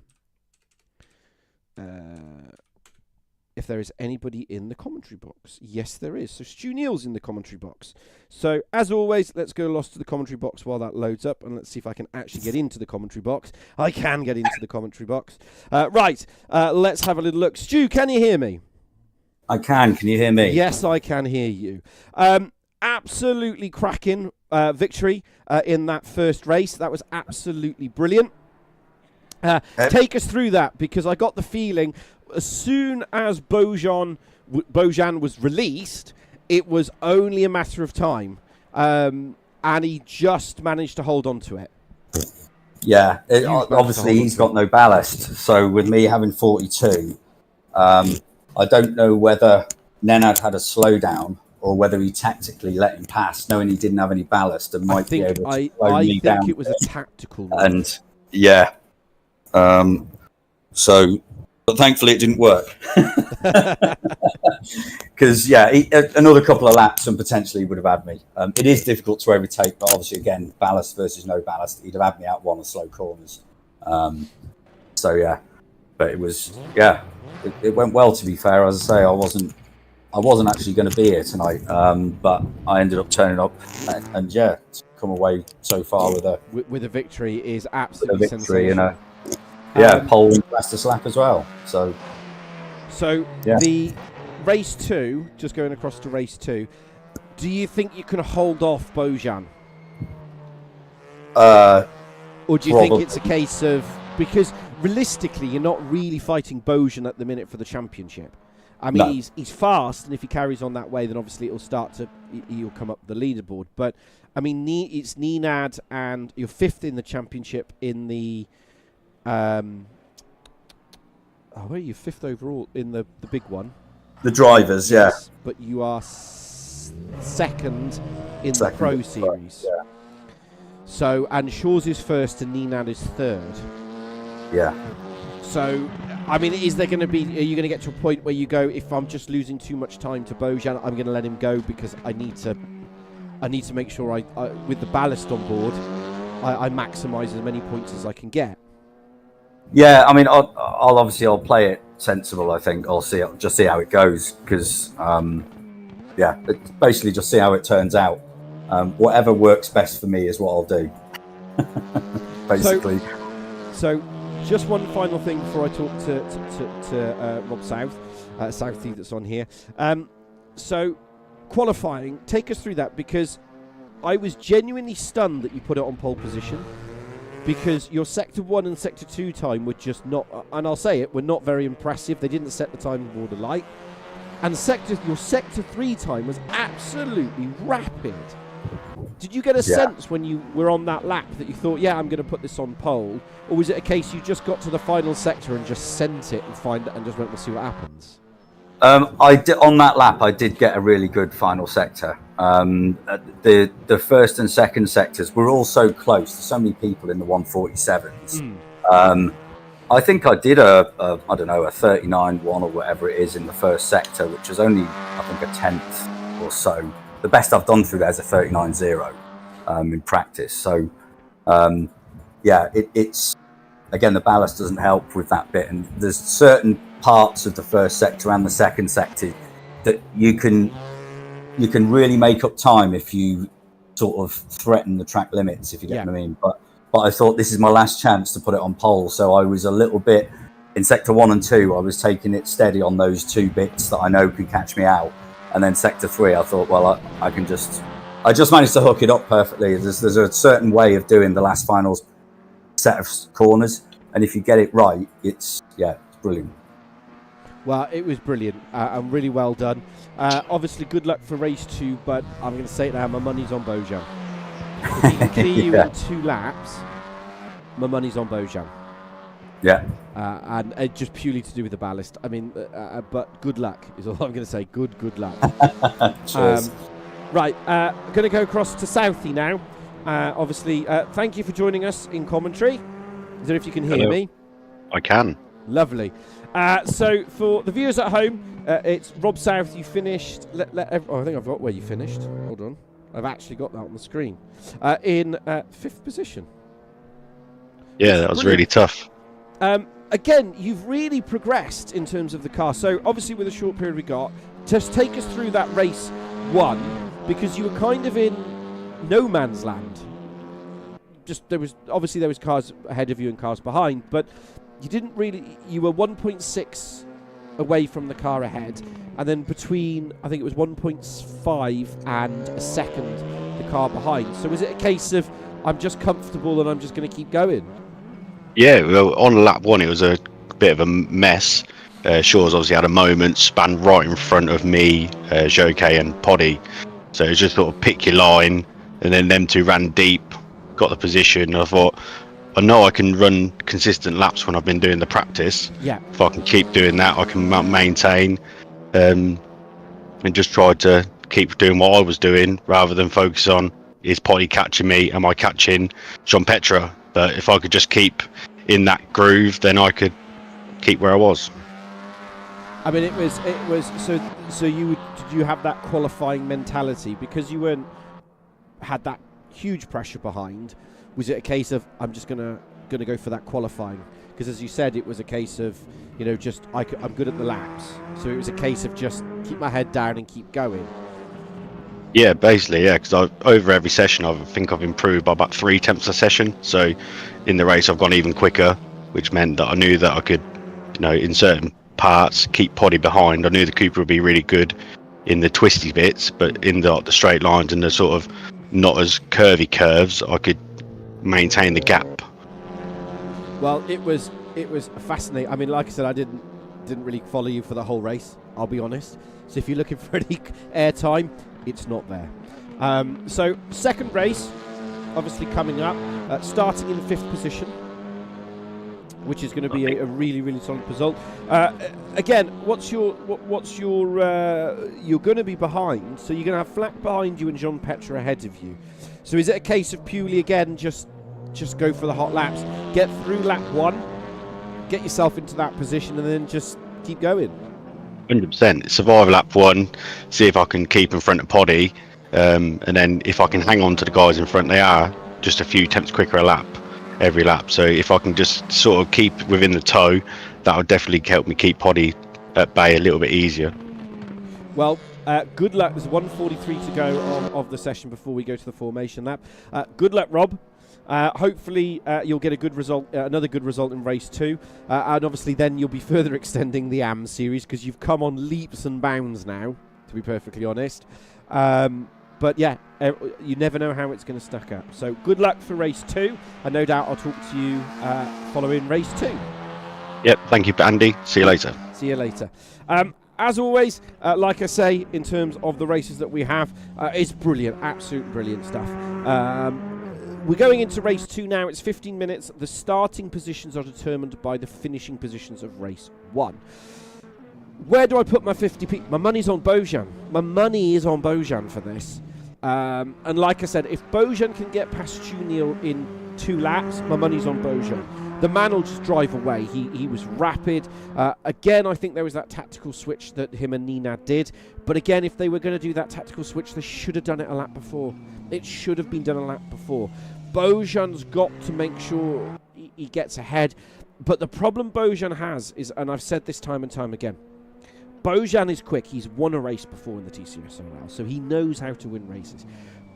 if there is anybody in the commentary box. Yes, there is. So Stu Neal's in the commentary box. So as always, let's go lost to the commentary box while that loads up, and let's see if I can actually get into the commentary box. I can get into the commentary box. Right, let's have a little look. Stu, can you hear me? I can. Can you hear me? Yes, I can hear you. Absolutely cracking victory in that first race. That was absolutely brilliant. Take us through that, because I got the feeling as soon as Bojan was released, it was only a matter of time, and he just managed to hold on to it. Yeah, obviously he's got no ballast. So with me having 42, I don't know whether Nenad had a slowdown or whether he tactically let him pass, knowing he didn't have any ballast and might be able to slow me down. I think it was a tactical move. And yeah, but thankfully it didn't work. Because another couple of laps and potentially would have had me. It is difficult to overtake, but obviously again, ballast versus no ballast, he'd have had me out one of the slow corners. But it was it went well, to be fair. As I say, I wasn't actually going to be here tonight, but I ended up turning up and come away so far with a victory is absolutely sensational. And pole and fastest lap as well. So the race 2, just going across to race 2, do you think you can hold off Bojan? Or do you think it's a case of, because realistically you're not really fighting Bojan at the minute for the championship? I mean, no. He's fast, and if he carries on that way, then obviously he'll come up the leaderboard. But I mean, it's Nenad, and you're 5th in the championship in the. Where are you? 5th overall in the big one. The drivers, yes. But you are 2nd in the Pro Series. Yeah. So, and Shaw's is 1st and Nenad is 3rd. Yeah. So, I mean, are you going to get to a point where you go, if I'm just losing too much time to Bojan, I'm going to let him go because I need to make sure I with the ballast on board, I maximise as many points as I can get. Yeah, I mean, I'll play it sensible. I think I'll see how it goes, because basically just see how it turns out. Whatever works best for me is what I'll do. Basically. So just one final thing before I talk to Rob Southey that's on here. So qualifying, take us through that, because I was genuinely stunned that you put it on pole position. Because your Sector 1 and Sector 2 time were just not, and I'll say it, were not very impressive. They didn't set the time board alight. And your Sector 3 time was absolutely rapid. Did you get a sense when you were on that lap that you thought, I'm going to put this on pole? Or was it a case you just got to the final sector and just sent it and just went, we'll see what happens? On that lap, I did get a really good final sector. The first and second sectors were all so close. There's so many people in the 147s. I think I did a 39.1 or whatever it is in the first sector, which was only, I think, a 10th or so. The best I've done through there is a 39.0 in practice. So, it's again, the ballast doesn't help with that bit, and there's certain parts of the first sector and the second sector that you can really make up time if you sort of threaten the track limits, if you get what I mean. But I thought this is my last chance to put it on pole, so I was a little bit in sector 1 and 2. I was taking it steady on those 2 bits that I know can catch me out, and then sector 3, I thought, well, I just managed to hook it up perfectly. There's a certain way of doing the last final set of corners, and if you get it right, it's brilliant. Well, it was brilliant and really well done. Obviously, good luck for race 2, but I'm going to say it now, my money's on Bojan. If he can clear you in 2 laps, my money's on Bojan. Yeah. And just purely to do with the ballast. I mean, but good luck is all I'm going to say. Good luck. Cheers. Right, I'm going to go across to Southey now. Obviously, thank you for joining us in commentary. Is there if you can hear me? I can. Lovely. So for the viewers at home, it's Rob South. You finished. I think I've got where you finished. Hold on. I've actually got that on the screen. In 5th position. Yeah, that was really tough. again, you've really progressed in terms of the car. So obviously with the short period we got, just take us through that race 1, because you were kind of in no man's land. Just there was cars ahead of you and cars behind, but you didn't really. You were 1.6 away from the car ahead, and then between, I think it was 1.5 and a second, the car behind. So was it a case of, I'm just comfortable and I'm just going to keep going? Yeah, well, on lap 1 it was a bit of a mess. Shaw's obviously had a moment, span right in front of me, Joke and Poddy. So it was just sort of pick your line, and then them two ran deep, got the position. I thought, I know I can run consistent laps when I've been doing the practice. Yeah. If I can keep doing that, I can maintain, and just try to keep doing what I was doing rather than focus on, is Poddy catching me, am I catching Jean Petra? But if I could just keep in that groove, then I could keep where I was. I mean, it was so did you have that qualifying mentality because you had that huge pressure behind? Was it a case of, I'm just gonna go for that qualifying? Because as you said, it was a case of, just I'm good at the laps, so it was a case of just keep my head down and keep going. Yeah, basically, yeah, because over every session I think I've improved by about 3/10 a session. So in the race I've gone even quicker, which meant that I knew that I could, in certain parts keep Poddy behind. I knew the Cooper would be really good in the twisty bits, but in the straight lines and the sort of not as curvy curves, I could maintain the gap. Well, it was fascinating. I mean, like I said, I didn't really follow you for the whole race, I'll be honest. So if you're looking for any airtime, it's not there. So second race, obviously coming up, starting in 5th position, which is going to be a really, really solid result. Again, you're going to be behind, so you're going to have Flack behind you and Jean Petra ahead of you. So is it a case of purely, again, just go for the hot laps, get through lap 1, get yourself into that position, and then just keep going? 100%. Survive lap 1, see if I can keep in front of Poddy, and then if I can hang on to the guys in front, they are just a few tenths quicker a lap every lap. So if I can just sort of keep within the toe, that would definitely help me keep Poddy at bay a little bit easier. Well, good luck. There's 1:43 to go of the session before we go to the formation lap. Good luck, Rob. Hopefully you'll get a good result, another good result in race 2, and obviously then you'll be further extending the AM series because you've come on leaps and bounds now, to be perfectly honest. But yeah, you never know how it's going to stack up. So good luck for race 2, and no doubt I'll talk to you following race 2. Yep, thank you, Andy. See you later. See you later. As always, like I say, in terms of the races that we have, it's brilliant, absolute brilliant stuff. We're going into race 2 now. It's 15 minutes. The starting positions are determined by the finishing positions of race 1. Where do I put my 50p? My money's on Bojan. My money is on Bojan for this. And like I said, if Bojan can get past Junio in 2 laps, my money's on Bojan. The man will just drive away. He was rapid. Again, I think there was that tactical switch that him and Ninad did. But again, if they were going to do that tactical switch, they should have done it a lap before. It should have been done a lap before. Bojan's got to make sure he gets ahead. But the problem Bojan has is, and I've said this time and time again, Bojan is quick. He's won a race before in the Tcsrl, so he knows how to win races.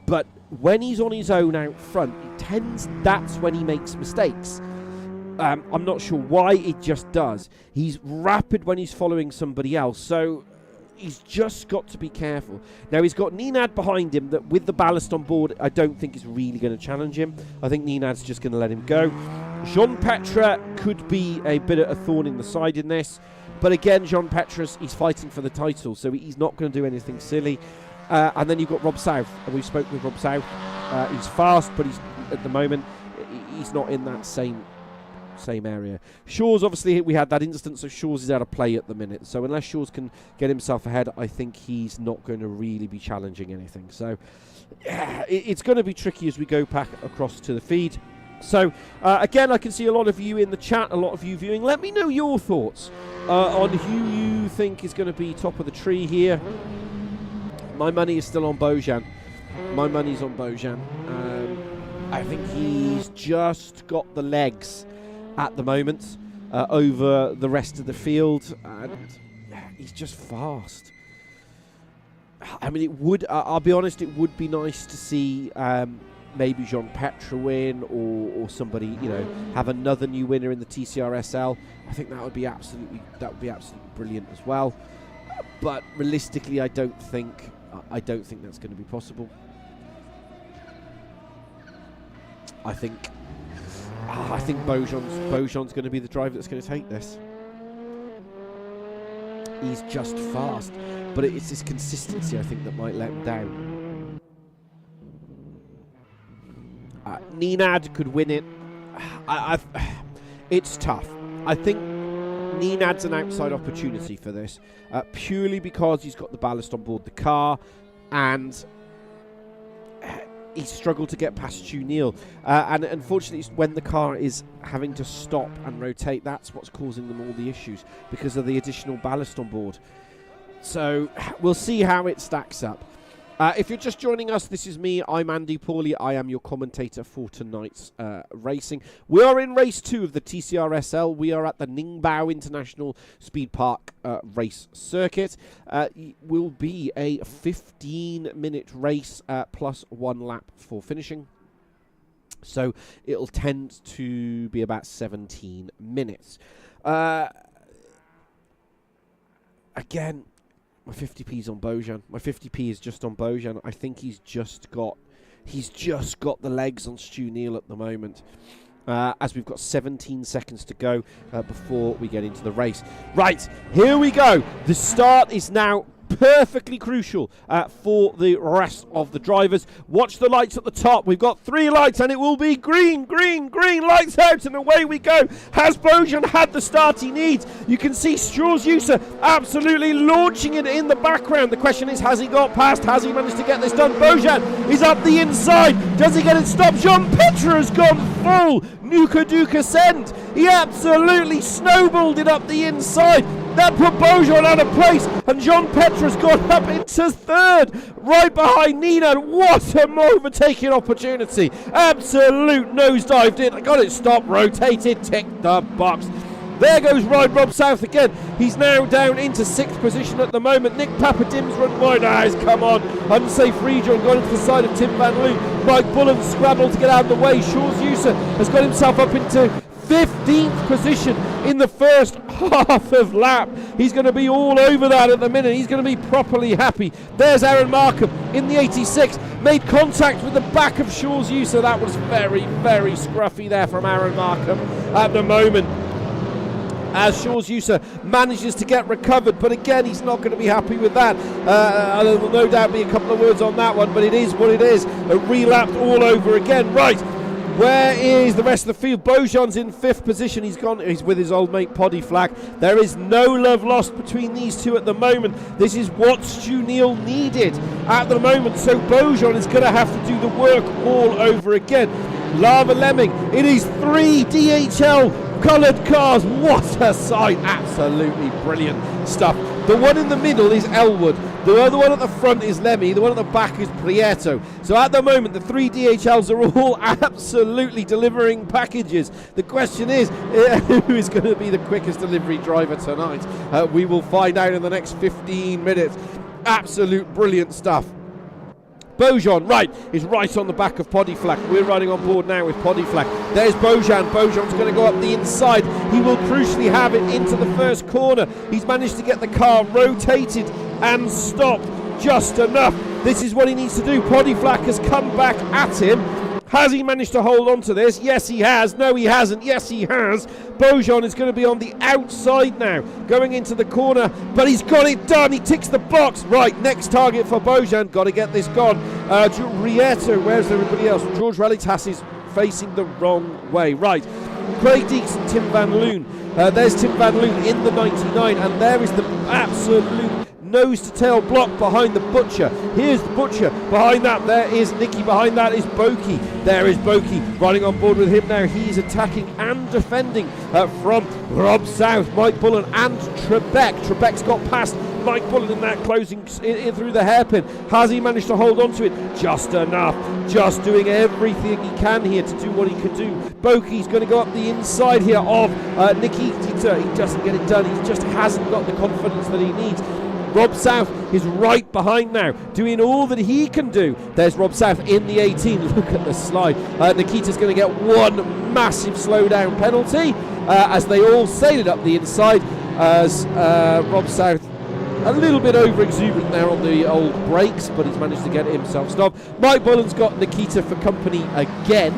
But when he's on his own out front, that's when he makes mistakes. I'm not sure why, it just does. He's rapid when he's following somebody else, so he's just got to be careful. Now, he's got Ninad behind him that with the ballast on board, I don't think is really going to challenge him. I think Ninad's just going to let him go. Jean Petra could be a bit of a thorn in the side in this. But again, Jean Petra's, he's fighting for the title, so he's not going to do anything silly. And then you've got Rob South, and we spoke with Rob South. He's fast, but at the moment, he's not in that same area. Shaw's, obviously, we had that instance, so Shaw's is out of play at the minute. So unless Shaw's can get himself ahead, I think he's not going to really be challenging anything. So yeah, it's going to be tricky as we go back across to the feed. So again, I can see a lot of you in the chat, a lot of you viewing. Let me know your thoughts on who you think is going to be top of the tree here. My money is still on Bojan. My money's on Bojan. I think he's just got the legs at the moment. over the rest of the field, and he's just fast. I mean, it would. I'll be honest. It would be nice to see maybe Jean-Petre win, or somebody, have another new winner in the Tcsrl. I think that would be absolutely brilliant as well. But realistically, I don't think that's going to be possible. I think Beaujean's going to be the driver that's going to take this. He's just fast, but it's his consistency, I think, that might let him down. Nenad could win it. It's tough. I think Nenad's an outside opportunity for this, purely because he's got the ballast on board the car, and he struggled to get past Tcsrl. And unfortunately, when the car is having to stop and rotate, that's what's causing them all the issues, because of the additional ballast on board. So we'll see how it stacks up. If you're just joining us, this is me. I'm Andy Pawley. I am your commentator for tonight's racing. We are in race 2 of the TCRSL. We are at the Ningbo International Speed Park race circuit. Will be a 15-minute race plus 1 lap for finishing. So it'll tend to be about 17 minutes. Again, my 50p's on Beaujean. My 50p is just on Beaujean. I think he's just got the legs on Tcsrl at the moment. As we've got 17 seconds to go before we get into the race. Right, here we go. The start is now perfectly crucial for the rest of the drivers. Watch the lights at the top. We've got 3 lights, and it will be green, green, green, lights out, and away we go. Has Beaujean had the start he needs? You can see Tcsrl absolutely launching it in the background. The question is, has he got past? Has he managed to get this done? Beaujean is up the inside. Does he get it stopped? Jean-Petre has gone full Nuka Duka send. He absolutely snowballed it up the inside. That put Beaujean out of place, and Jean-Petre's gone up into 3rd, right behind Nina. What an overtaking opportunity. Absolute nosedived in. Got it stopped, rotated, ticked the box. There goes Rob South again. He's now down into 6th position at the moment. Nick Papadim's run wide. He's come on. Unsafe region, gone into the side of Tim Van Loo. Mike Bullen scrabbled to get out of the way. Shores User has got himself up into 15th position in the first half of lap. He's going to be all over that at the minute. He's going to be properly happy. There's Aaron Markham in the 86. Made contact with the back of Shores User. That was very, very scruffy there from Aaron Markham at the moment, as Shores User manages to get recovered, but again, he's not going to be happy with that. There will no doubt be a couple of words on that one, but it is what it is. Relapped all over again. Right, where is the rest of the field? Beaujean's in 5th position. He's with his old mate Poddy Flack. There is no love lost between these two at the moment. This is what Tcsrl needed at the moment, so Beaujean is going to have to do the work all over again. Lava Lemming, it is 3 DHL coloured cars. What a sight. Absolutely brilliant stuff. The one in the middle is Elwood. The other one at the front is Lemmy. The one at the back is Prieto. So at the moment, the 3 DHLs are all absolutely delivering packages. The question is, who is going to be the quickest delivery driver tonight? We will find out in the next 15 minutes. Absolute brilliant stuff. Beaujean, right, is right on the back of Poddy Flack. We're riding on board now with Poddy Flack. There's Beaujean. Beaujean's going to go up the inside. He will crucially have it into the first corner. He's managed to get the car rotated and stopped just enough. This is what he needs to do. Poddy Flack has come back at him. Has he managed to hold on to this? Yes, he has. No, he hasn't. Yes, he has. Beaujean is going to be on the outside now, going into the corner, but he's got it done. He ticks the box. Right, next target for Beaujean. Got to get this gone. Rieto, where's everybody else? George Relitas is facing the wrong way. Right, Craig Deeks and Tim Van Loon. There's Tim Van Loon in the 99, and there is the absolute nose-to-tail block behind the Butcher. Here's the Butcher. Behind that, there is Nicky. Behind that is Boki. There is Boki riding on board with him now. He's attacking and defending from Rob South, Mike Bullen, and Trebek. Trebek's got past Mike Bullen in that closing in through the hairpin. Has he managed to hold on to it? Just enough. Just doing everything he can here to do what he can do. Boki's going to go up the inside here of Nikita. He doesn't get it done. He just hasn't got the confidence that he needs. Rob South is right behind now, doing all that he can do. There's Rob South in the 18. Look at the slide. Nikita's going to get one massive slowdown penalty as they all sail it up the inside, as Rob South a little bit over exuberant there on the old brakes, but he's managed to get it himself stopped. Mike Bullen's got Nikita for company again,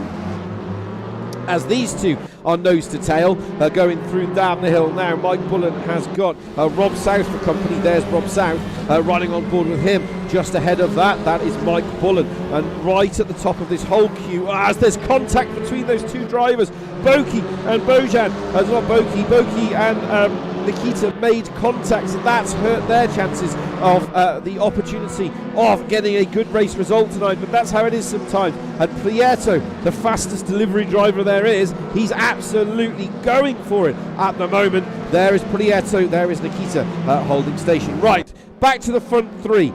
as these two are nose to tail going through down the hill now. Mike Bullen has got Rob South for company. There's Rob South running on board with him. Just ahead of that is Mike Bullen, and right at the top of this whole queue, as there's contact between those two drivers, Boki and Bojan, not Boki and Nikita made contact, and that's hurt their chances of the opportunity of getting a good race result tonight. But that's how it is sometimes. And Prieto, the fastest delivery driver there is, he's absolutely going for it at the moment. There is Prieto, there is Nikita holding station. Right, back to the front three.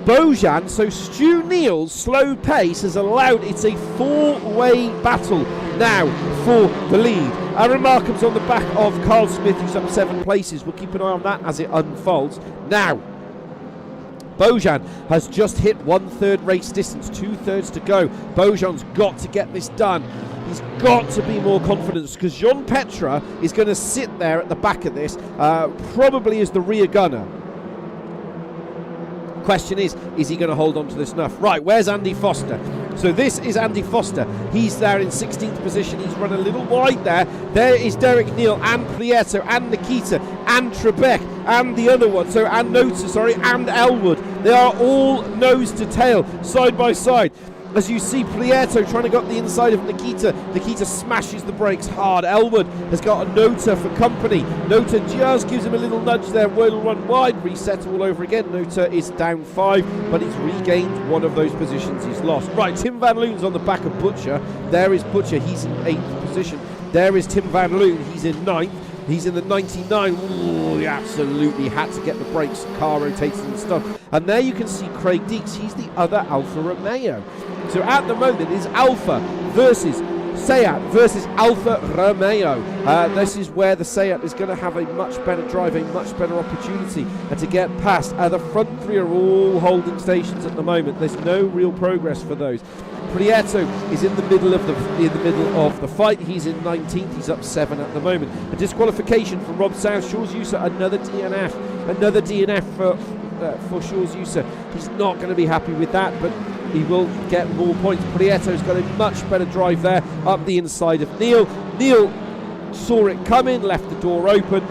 Bojan, so Stu Neal's slow pace has allowed it's a four-way battle now for the lead. Aaron Markham's on the back of Carl Smith, who's up 7 places. We'll keep an eye on that as it unfolds. Now, Bojan has just hit 1/3 race distance, 2/3 to go. Bojan's got to get this done. He's got to be more confident, because Jean Petra is going to sit there at the back of this, probably as the rear gunner. Question is he going to hold on to this enough? Right, where's Andy Foster? So this is Andy Foster. He's there in 16th position. He's run a little wide there. There is Derek Neal and Prieto and Nikita and Trebek and the other one. So and Nota, and Elwood. They are all nose to tail, side by side. As you see Prieto trying to go up the inside of Nikita. Nikita smashes the brakes hard. Elwood has got a Nota for company. Nota just gives him a little nudge there. Will run wide, reset all over again. Nota is down 5, but he's regained one of those positions he's lost. Right, Tim Van Loon's on the back of Butcher. There is Butcher, he's in 8th position. There is Tim Van Loon, he's in 9th. He's in the 99. Ooh, he absolutely had to get the brakes, car rotating and stuff. And there you can see Craig Deeks. He's the other Alfa Romeo. So at the moment it's Alfa versus Seat versus Alfa Romeo. This is where the Seat is going to have a much better drive, a much better opportunity to get past. The front three are all holding stations at the moment. There's no real progress for those. Prieto is in the middle of the fight. He's in 19th. He's up 7 at the moment. A disqualification from Rob South. Shaw's User, another DNF for Shaw's User. He's not going to be happy with that, but he will get more points. Prieto's got a much better drive there up the inside of Neal. Neal saw it coming, left the door open,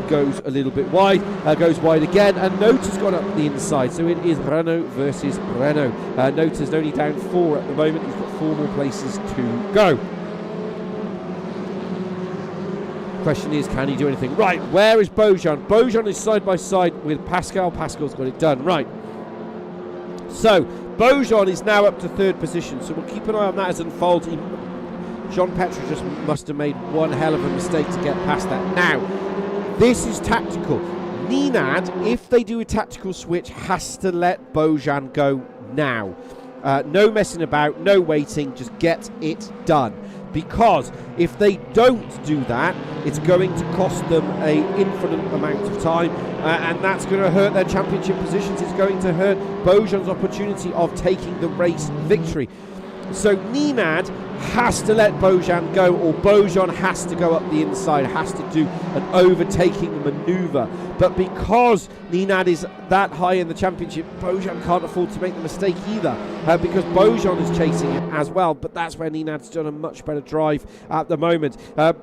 goes a little bit wide, goes wide again, and Nota's gone up the inside. So it is Renault versus Renault. Nota's only down 4 at the moment. He's got 4 more places to go. Question is, can he do anything? Right, where is Bojan? Bojan is side by side with Pascal. Pascal's got it done. Right. So Bojan is now up to 3rd position. So we'll keep an eye on that as it unfolds. Jean Petra just must have made one hell of a mistake to get past that. Now, this is tactical. Nenad, if they do a tactical switch, has to let Bojan go now. No messing about, no waiting, just get it done. Because if they don't do that, it's going to cost them an infinite amount of time, and that's going to hurt their championship positions. It's going to hurt Bojan's opportunity of taking the race victory. So Nenad has to let Bojan go, or Bojan has to go up the inside, has to do an overtaking manoeuvre. But because Nenad is that high in the championship, Bojan can't afford to make the mistake either, because Bojan is chasing it as well. But that's where Nenad's done a much better drive at the moment.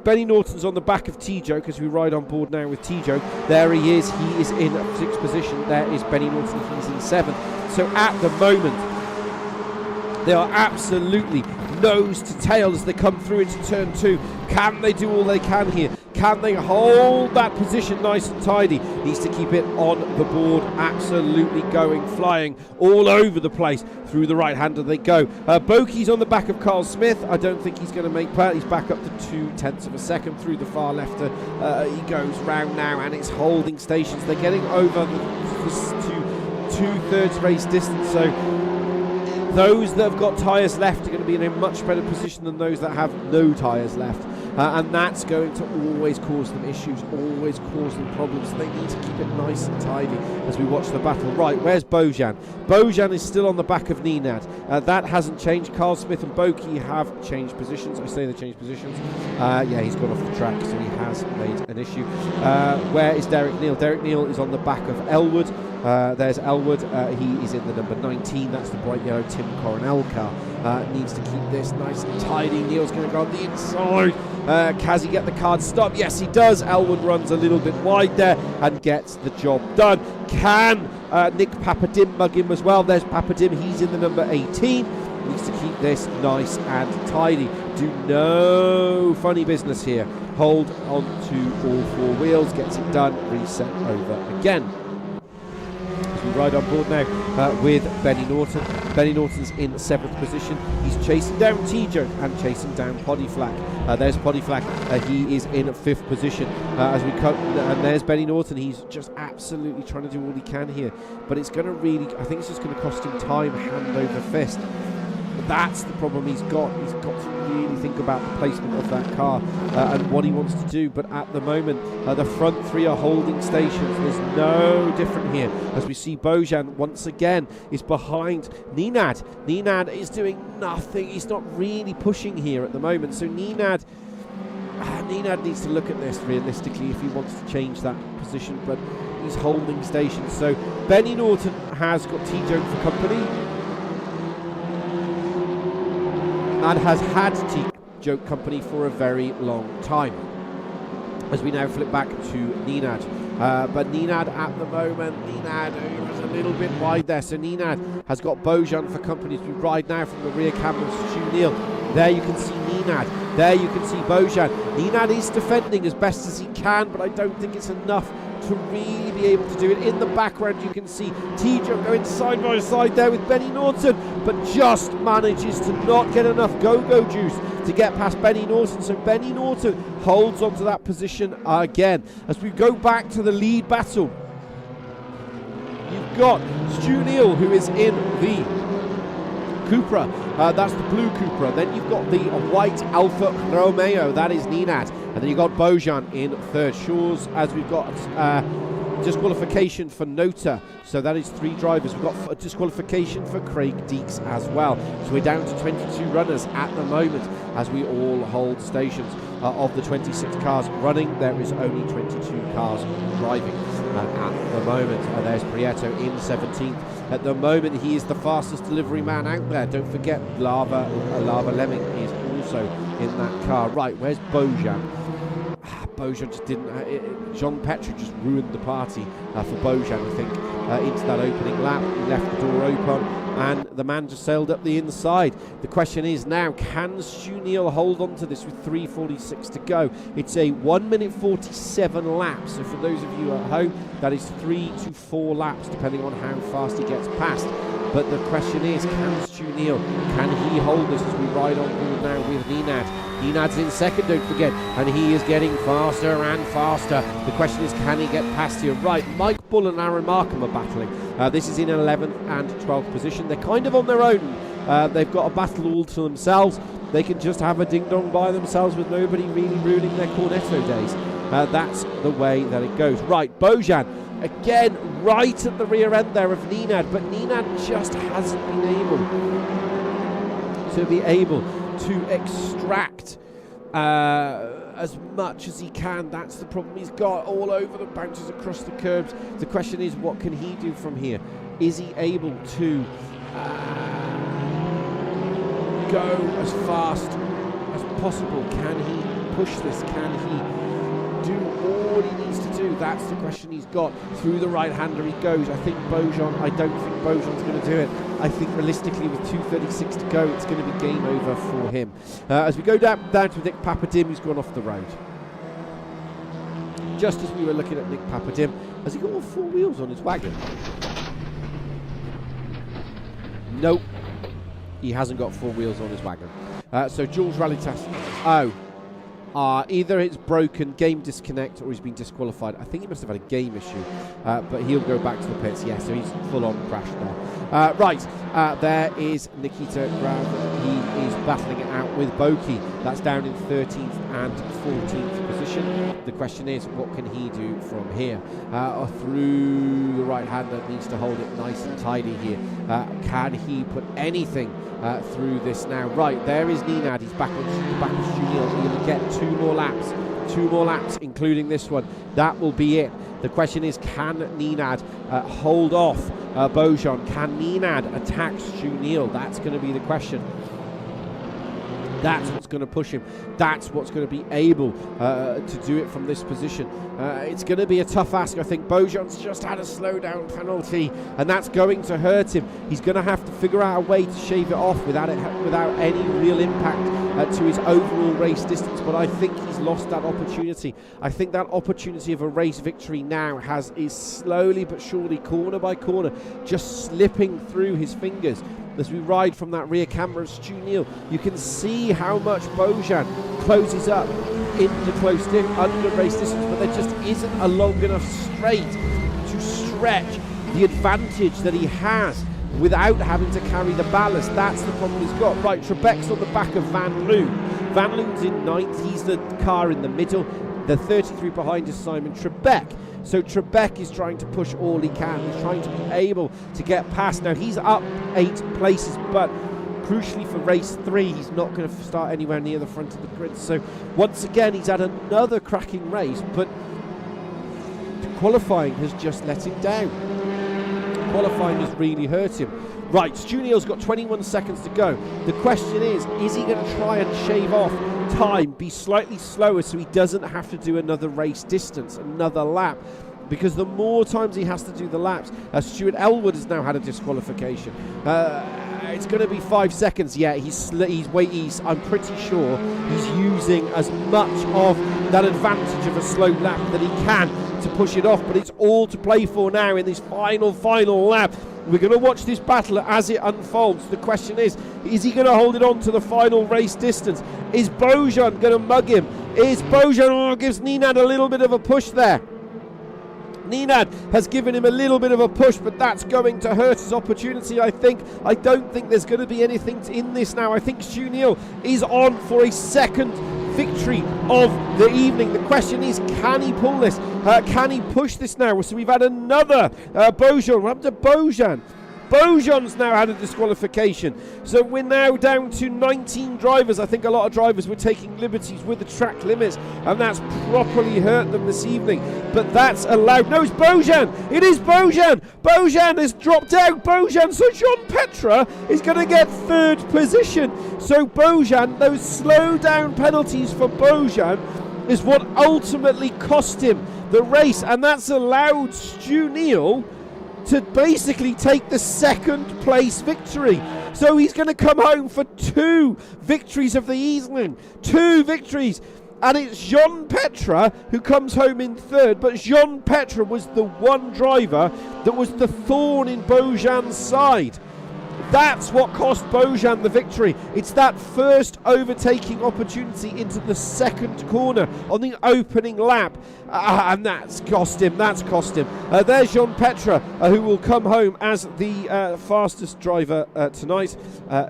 Benny Norton's on the back of T-Joke as we ride on board now with T-Joke. There he is in 6th position. There is Benny Norton, he's in 7th. So at the moment, they are absolutely nose to tail as they come through into turn 2. Can they do all they can here? Can they hold that position nice and tidy? Needs to keep it on the board, absolutely going, flying all over the place. Through the right-hander they go. Boki's on the back of Carl Smith. I don't think he's going to make part. He's back up to 0.2 of a second through the far left. He goes round now, and it's holding stations. They're getting over the to two-thirds race distance. So those that have got tyres left are going to be in a much better position than those that have no tyres left. And that's going to always cause them issues, always cause them problems. They need to keep it nice and tidy as we watch the battle. Right, where's Bojan? Bojan is still on the back of Ninad. That hasn't changed. Carl Smith and Boki have changed positions. I say they changed positions. Yeah, he's gone off the track, so he has made an issue. Where is Derek Neal? Derek Neal is on the back of Elwood. There's Elwood. He is in the number 19. That's the bright yellow Tim Coronel car. Needs to keep this nice and tidy. Neal's going to go on the inside. Can he get the card stopped? Yes, he does. Elwood runs a little bit wide there and gets the job done. Can Nick Papadim mug him as well? There's Papadim. He's in the number 18. Needs to keep this nice and tidy. Do no funny business here. Hold on to all four wheels. Gets it done. Reset over again. We ride on board now with Benny Norton. Benny Norton's in 7th position. He's chasing down T-Joke and chasing down Poddy Flack. There's Poddy Flack. He is in 5th position as we cut. And there's Benny Norton. He's just absolutely trying to do all he can here. But it's going to really, I think it's just going to cost him time, hand over fist. But that's the problem he's got. He's got to really think about the placement of that car and what he wants to do. But at the moment, the front three are holding stations. There's no different here as we see Bojan once again is behind Ninad. Ninad is doing nothing. He's not really pushing here at the moment. So Ninad needs to look at this realistically if he wants to change that position. But he's holding stations. So Benny Norton has got T-Joke for company. And has had T-Joke company for a very long time. As we now flip back to Ninad. But Ninad at the moment, Ninad is a little bit wide there. So Ninad has got Bojan for company. As we ride now from the rear cameras to Stu Neal. There you can see Ninad. There you can see Bojan. Ninad is defending as best as he can, but I don't think it's enough to really be able to do it. In the background you can see T-Joke going side by side there with Benny Norton, but just manages to not get enough go-go juice to get past Benny Norton. So Benny Norton holds onto that position again. As we go back to the lead battle, you've got Stu Neal, who is in the Cupra, that's the blue Cupra. Then you've got the white Alfa Romeo, that is Ninad. And then you've got Bojan in third. Shores, as we've got disqualification for Nota. So that is 3 drivers. We've got a disqualification for Craig Deeks as well. So we're down to 22 runners at the moment as we all hold stations. Of the 26 cars running, there is only 22 cars driving at the moment. There's Prieto in 17th. At the moment, he is the fastest delivery man out there. Don't forget, Lava Lemming is also in that car. Right, where's Bojan? Bojan just didn't. Jean Petre just ruined the party for Bojan, I think, into that opening lap. He left the door open, and the man just sailed up the inside. The question is now, can Stu Neal hold on to this with 3:46 to go? It's a 1 minute 47 laps. So for those of you at home, that is 3 to 4 laps, depending on how fast he gets past. But the question is, can Stu Neal, can he hold this as we ride on board now with Ninad? Ninad's in second, don't forget, and he is getting faster and faster. The question is, can he get past here? Right, Mike Bull and Aaron Markham are battling. This is in 11th and 12th position. They're kind of on their own. They've got a battle all to themselves. They can just have a ding-dong by themselves with nobody really ruining their Cornetto days. That's the way that it goes. Right, Bojan, again, right at the rear end there of Ninad, but Ninad just hasn't been able to extract as much as he can. That's the problem he's got, all over the bounces, across the curbs. The question is, what can he do from here? Is he able to go as fast as possible? Can he push this? Can he do all he needs to do? That's the question he's got. Through the right-hander he goes. I don't think Bojan's going to do it. I think realistically with 2:36 to go, it's going to be game over for him. As we go down to Nick Papadim, who's gone off the road. Just as we were looking at Nick Papadim, has he got all 4 wheels on his wagon? Nope. He hasn't got 4 wheels on his wagon. So Jules Rallitas. Oh. Either it's broken, game disconnect, or he's been disqualified. I think he must have had a game issue, but he'll go back to the pits. Yeah, so he's full-on crash now. There is Nikita Grav. He is battling it out with Boki. That's down in 13th and 14th position. The question is, what can he do from here? Through the right-hander, needs to hold it nice and tidy here. Can he put anything through this now? Right, there is Ninad. He's back with Junil. He's going to get 2 more laps, including this one. That will be it. The question is, can Ninad hold off Bojan? Can Ninad attack Junil? That's going to be the question. That's what's going to push him. That's what's going to be able to do it from this position. It's going to be a tough ask. I think Bojan's just had a slowdown penalty, and that's going to hurt him. He's going to have to figure out a way to shave it off without any real impact to his overall race distance. But I think he's lost that opportunity. I think that opportunity of a race victory now is slowly but surely, corner by corner, just slipping through his fingers. As we ride from that rear camera of Stu Neal, you can see how much Bojan closes up into close under race distance, but there just isn't a long enough straight to stretch the advantage that he has without having to carry the ballast. That's the problem he's got. Right, Trebek's on the back of Van Loon. Van Loon's in 9th. He's the car in the middle. The 33 behind is Simon Trebek. So Trebek is trying to push all he can. He's trying to be able to get past. Now, he's up 8 places, but crucially for race 3, he's not going to start anywhere near the front of the grid. So once again, he's had another cracking race, but qualifying has just let him down. Qualifying has really hurt him. Right, Stu Neal's got 21 seconds to go. The question is he going to try and shave off time, be slightly slower so he doesn't have to do another race distance, another lap? Because the more times he has to do the laps, Stuart Elwood has now had a disqualification. It's going to be 5 seconds. Yeah, I'm pretty sure he's using as much of that advantage of a slow lap that he can to push it off, but it's all to play for now in this final lap. We're going to watch this battle as it unfolds. The question is he going to hold it on to the final race distance? Is Bojan going to mug him? Gives Ninad a little bit of a push there. Ninad has given him a little bit of a push, but that's going to hurt his opportunity, I think. I don't think there's going to be anything in this now. I think Stu Neal is on for a second victory of the evening. The question is, can he pull this? Can he push this now? So we've had another Bojan. What happened to Bojan? Bojan's now had a disqualification. So we're now down to 19 drivers. I think a lot of drivers were taking liberties with the track limits, and that's properly hurt them this evening. But that's allowed. No, it's Bojan. It is Bojan. Bojan has dropped out. Bojan. So Jean Petra is going to get 3rd position. So Bojan, those slow down penalties for Bojan is what ultimately cost him the race, and that's allowed Stu Neal to basically take the 2nd place victory. So he's going to come home for 2 victories of the evening. 2 victories. And it's Jean Petra who comes home in 3rd. But Jean Petra was the one driver that was the thorn in Bojan's side. That's what cost Bojan the victory. It's that first overtaking opportunity into the 2nd corner on the opening lap. And that's cost him. There's Jean Petra, who will come home as the fastest driver tonight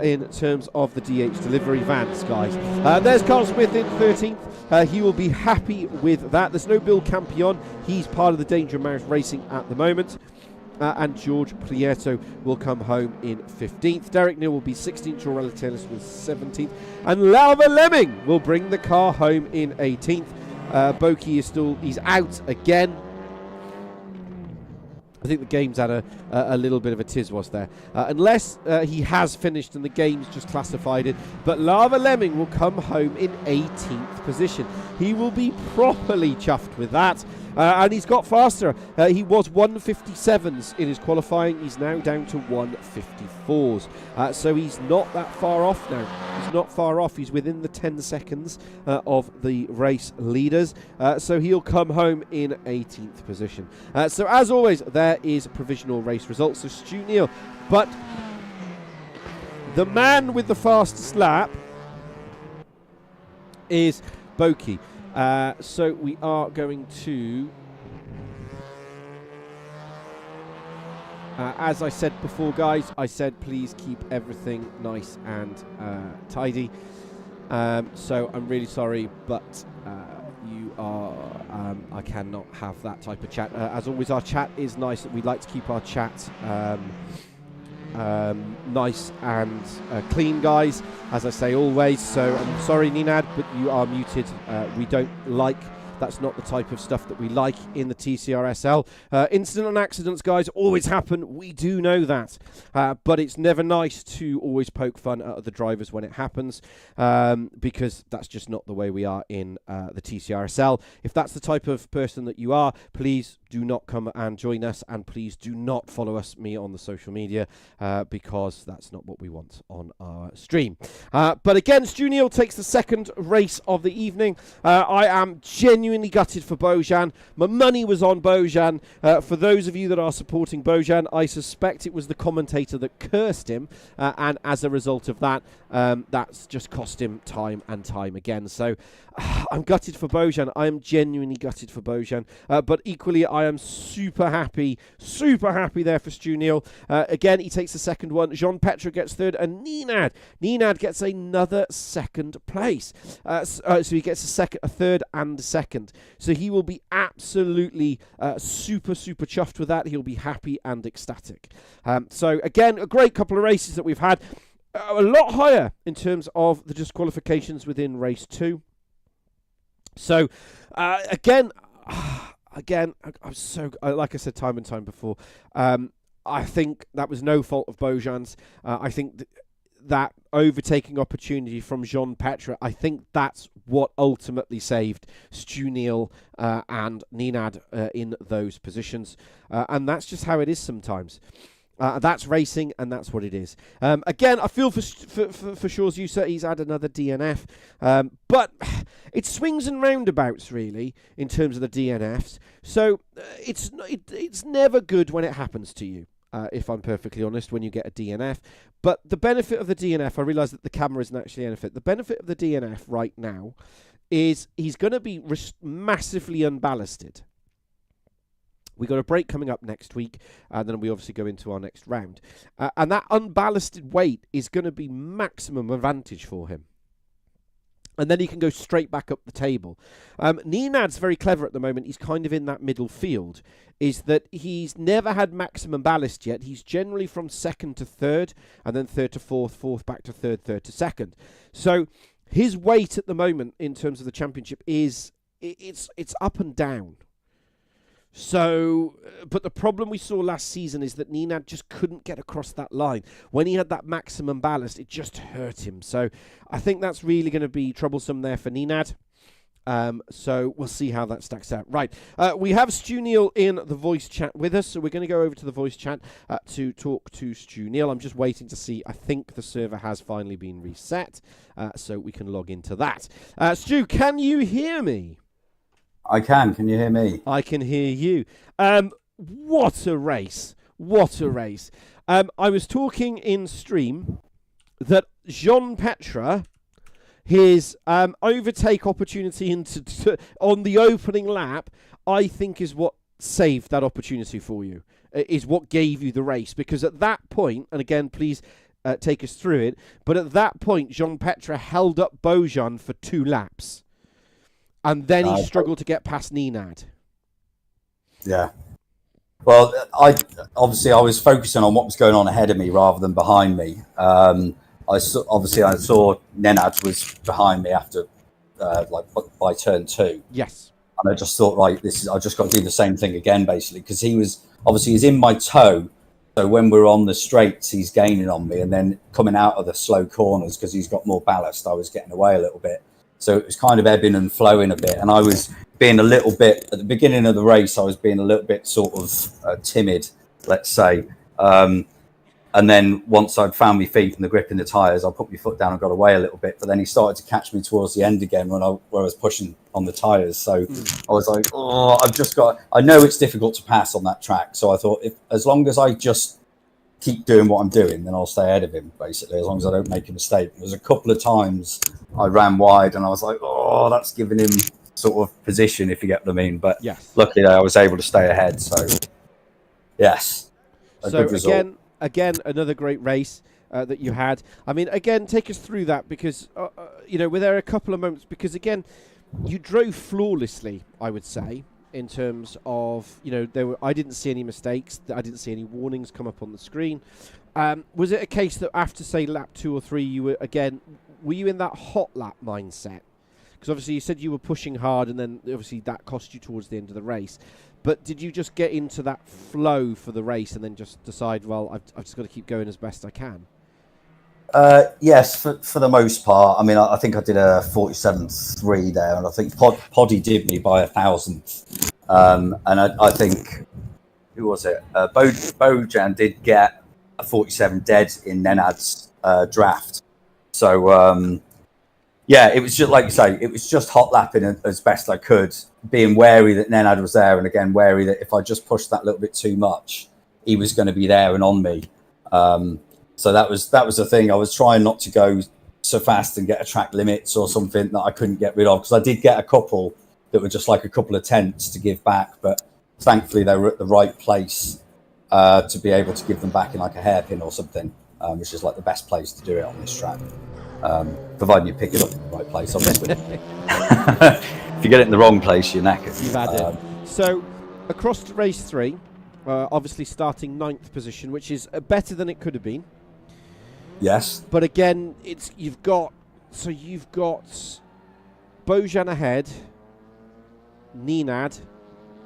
in terms of the DH delivery vans, guys. There's Carl Smith in 13th. He will be happy with that. There's no Bill Campion. He's part of the Danger Mouse Racing at the moment. And George Prieto will come home in 15th. Derek Neal will be 16th. Tcsrl Taylor was 17th. And Lava Lemming will bring the car home in 18th. Boki he's out again. I think the game's had a little bit of a tizwas there. Unless he has finished and the game's just classified it. But Lava Lemming will come home in 18th position. He will be properly chuffed with that. And he's got faster. He was 157s in his qualifying. He's now down to 154s. So he's not that far off now. He's not far off. He's within the 10 seconds of the race leaders. So he'll come home in 18th position. So as always, there is provisional race results. So Stu Neal. But the man with the fastest lap is Boki. So we are going to... as I said before, guys, I said please keep everything nice and tidy. So I'm really sorry, but you are... I cannot have that type of chat. As always, our chat is nice. We like to keep our chat nice and clean, guys, as I say always. So I'm sorry, Ninad, but you are muted. We don't like... That's not the type of stuff that we like in the TCRSL. Incident and accidents, guys, always happen. We do know that. But it's never nice to always poke fun at other drivers when it happens, because that's just not the way we are in the TCRSL. If that's the type of person that you are, please do not come and join us, and please do not follow me on the social media, because that's not what we want on our stream. But again, Stu Neal takes the second race of the evening. I am genuinely gutted for Bojan. My money was on Bojan. For those of you that are supporting Bojan, I suspect it was the commentator that cursed him, and as a result of that, that's just cost him time and time again. So I'm gutted for Bojan. I am genuinely gutted for Bojan. But equally, I am super happy there for Stu Neal. Again, he takes the second one. Jean Petra gets third, and Ninad gets another second place. So he gets a third and a second. So he will be absolutely super chuffed with that. He'll be happy and ecstatic. So again, a great couple of races that we've had. A lot higher in terms of the disqualifications within race 2. So again, I'm so, like I said time and time before, I think that was no fault of Bojan's. I think that overtaking opportunity from Jean Petra, I think that's what ultimately saved Stu Neal and Ninad in those positions. And that's just how it is sometimes. That's racing, and that's what it is. Again, I feel for Shaw's user, he's had another DNF. But it swings and roundabouts, really, in terms of the DNFs. So it's never good when it happens to you, if I'm perfectly honest, when you get a DNF. But the benefit of the DNF, I realise that the camera isn't actually anything. The benefit of the DNF right now is he's going to be massively unballasted. We got a break coming up next week, and then we obviously go into our next round. And that unballasted weight is going to be maximum advantage for him. And then he can go straight back up the table. Ninad's very clever at the moment. He's kind of in that middle field, is that he's never had maximum ballast yet. He's generally from second to third, and then third to fourth, fourth back to third, third to second. So his weight at the moment in terms of the championship is it's up and down. So, but the problem we saw last season is that Ninad just couldn't get across that line. When he had that maximum ballast, it just hurt him. So I think that's really going to be troublesome there for Ninad. So we'll see how that stacks out. Right, we have Stu Neal in the voice chat with us, so we're going to go over to the voice chat to talk to Stu Neal. I'm just waiting to see. I think the server has finally been reset, so we can log into that. Stu, can you hear me? I can. Can you hear me? I can hear you. What a race. What a race. I was talking in stream that Jean Petra, his overtake opportunity on the opening lap, I think is what saved that opportunity for you, is what gave you the race. Because at that point, and again, please take us through it, but at that point, Jean Petra held up Bojan for 2 laps. And then he struggled to get past Ninad. Yeah. Well, I was focusing on what was going on ahead of me rather than behind me. I saw Nenad was behind me after by turn 2. Yes. And I just thought, right, I just got to do the same thing again, basically, because he's in my toe. So when we're on the straights, he's gaining on me, and then coming out of the slow corners because he's got more ballast, I was getting away a little bit. So it was kind of ebbing and flowing a bit. And I was being a little bit, at the beginning of the race, I was being a little bit sort of timid, let's say. And then once I'd found my feet and the grip in the tyres, I put my foot down and got away a little bit. But then he started to catch me towards the end again where I was pushing on the tyres. So I was like, I know it's difficult to pass on that track. So I thought, as long as I just keep doing what I'm doing, then I'll stay ahead of him, basically, as long as I don't make a mistake. There's a couple of times I ran wide and I was like, oh, that's giving him sort of position, if you get what I mean. But Yes. luckily I was able to stay ahead. So, yes, a So good result. again, another great race that you had. I mean, again, take us through that, because were there a couple of moments? Because again, you drove flawlessly, I would say, in terms of I didn't see any mistakes. I didn't see any warnings come up on the screen. Was it a case that after, say, lap 2 or 3, were you in that hot lap mindset? Because obviously you said you were pushing hard, and then obviously that cost you towards the end of the race. But did you just get into that flow for the race and then just decide, well, I've just got to keep going as best I can? Yes, for the most part. I mean, I think I did a 47.3 there, and I think Poddy did me by 1,000th. And I think, who was it? Bojan did get a 47 dead in Nenad's draft. So, yeah, it was just, like you say, it was just hot lapping as best I could, being wary that Nenad was there, and again, wary that if I just pushed that little bit too much, he was going to be there and on me. So that was the thing. I was trying not to go so fast and get a track limits or something that I couldn't get rid of, because I did get a couple that were just like a couple of tenths to give back, but thankfully they were at the right place to be able to give them back in like a hairpin or something, which is like the best place to do it on this track, providing you pick it up in the right place, obviously. If you get it in the wrong place, you're knackered. You've had it. So across to race 3, obviously starting 9th position, which is better than it could have been. Yes. But again, you've got Bojan ahead, Nenad,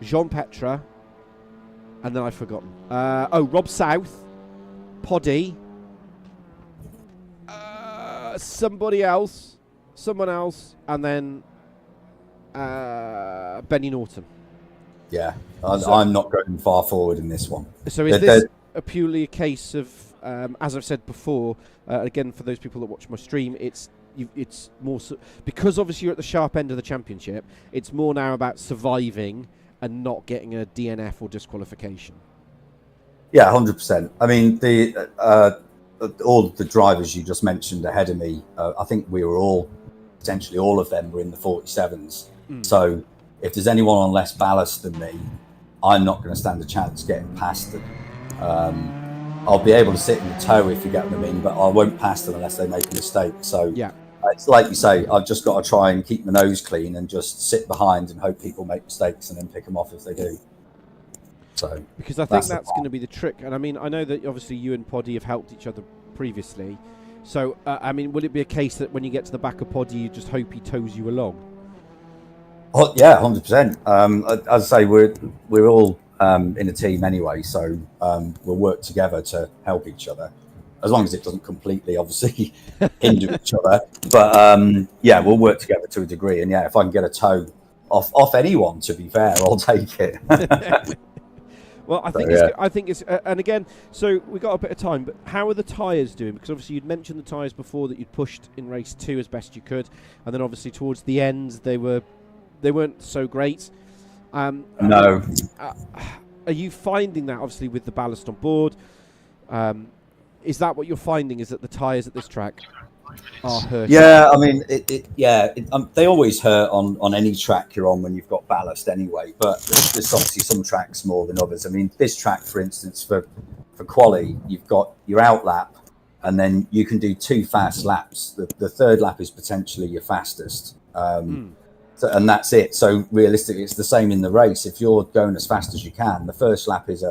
Jean Petra, and then I've forgotten. Rob South, Poddy, someone else, and then Benny Norton. Yeah, I'm not going far forward in this one. So is this purely a case of, as I've said before, again, for those people that watch my stream, it's more because obviously you're at the sharp end of the championship. It's more now about surviving and not getting a DNF or disqualification. Yeah, 100%. I mean, all the drivers you just mentioned ahead of me, I think we were potentially all of them were in the 47s. So if there's anyone on less ballast than me, I'm not going to stand a chance getting past them. I'll be able to sit in the tow, if you get what I mean, but I won't pass them unless they make a mistake. So yeah, it's like you say, I've just got to try and keep my nose clean and just sit behind and hope people make mistakes and then pick them off if they do. So because I think that's going to be the trick. And I mean, I know that obviously you and Poddy have helped each other previously. So I mean, will it be a case that when you get to the back of Poddy, you just hope he tows you along? Oh, yeah, 100%. As I say, we're all in a team anyway, so we'll work together to help each other, as long as it doesn't completely, obviously, hinder each other. But yeah, we'll work together to a degree. And yeah, if I can get a tow off anyone, to be fair, I'll take it. Well, I think it's and again, so we got a bit of time, but how are the tyres doing? Because obviously you'd mentioned the tyres before that you'd pushed in race 2 as best you could, and then obviously towards the end they weren't so great. No. Are you finding that obviously with the ballast on board? Is that what you're finding? Is that the tyres at this track are hurting? Yeah, I mean, they always hurt on any track you're on when you've got ballast anyway. But there's obviously some tracks more than others. I mean, this track, for instance, for quali, you've got your out lap, and then you can do 2 fast laps. The third lap is potentially your fastest. And that's it. So realistically, it's the same in the race. If you're going as fast as you can, the first lap is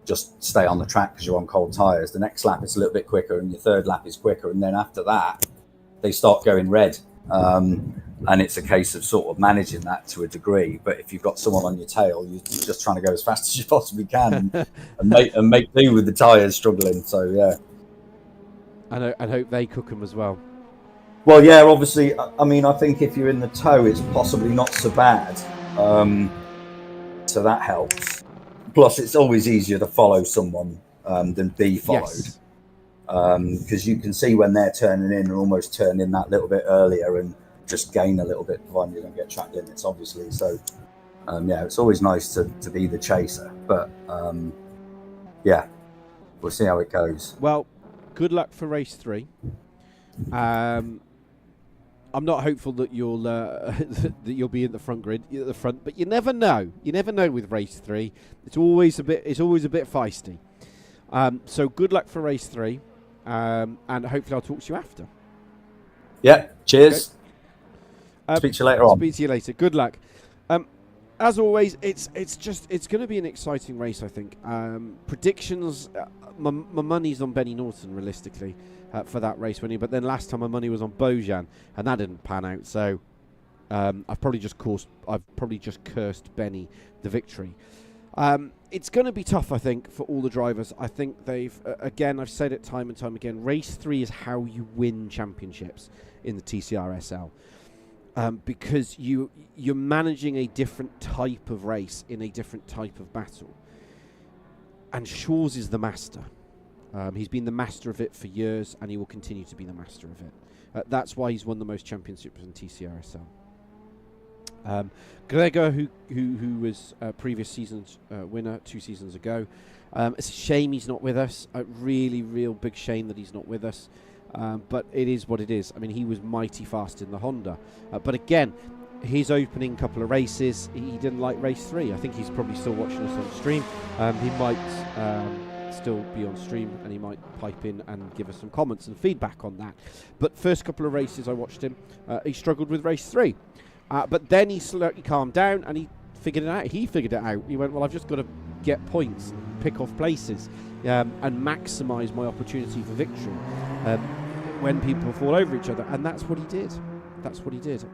just stay on the track because you're on cold tyres. The next lap is a little bit quicker, and your third lap is quicker. And then after that, they start going red. And it's a case of sort of managing that to a degree. But if you've got someone on your tail, you're just trying to go as fast as you possibly can and make do with the tyres struggling. So, yeah. And hope they cook them as well. Well, yeah, obviously, I mean, I think if you're in the tow, it's possibly not so bad. So that helps. Plus, it's always easier to follow someone than be followed. Because you can see when they're turning in or almost turn in that little bit earlier and just gain a little bit, providing you don't get track limits, obviously. So, yeah, it's always nice to be the chaser. But, yeah, We'll see how it goes. Well, good luck for race 3. I'm not hopeful that you'll that you'll be in the front grid at the front, but you never know. You never know with race 3. It's always a bit feisty. So good luck for race 3, and hopefully I'll talk to you after. Yeah. Cheers. Okay. Speak to you later on. Speak to you later. Good luck. As always, it's going to be an exciting race, I think. Predictions, my money's on Benny Norton, realistically, for that race winning. But then last time my money was on Bojan, and that didn't pan out. So I've probably just cursed Benny the victory. It's going to be tough, I think, for all the drivers. I think they've again, I've said it time and time again. Race 3 is how you win championships in the TCRSL. Because you're managing a different type of race in a different type of battle. And Shaw's is the master. He's been the master of it for years, and he will continue to be the master of it. That's why he's won the most championships in TCRSL. Gregor, who was previous season's winner 2 seasons ago, it's a shame he's not with us. A real big shame that he's not with us. But it is what it is. I mean, he was mighty fast in the Honda. But again, his opening couple of races, he didn't like race 3. I think he's probably still watching us on stream. He might still be on stream, and he might pipe in and give us some comments and feedback on that. But first couple of races I watched him, he struggled with race 3. But then he slightly calmed down, and he figured it out. He figured it out. He went, well, I've just got to get points, pick off places, and maximise my opportunity for victory. When people fall over each other, and that's what he did.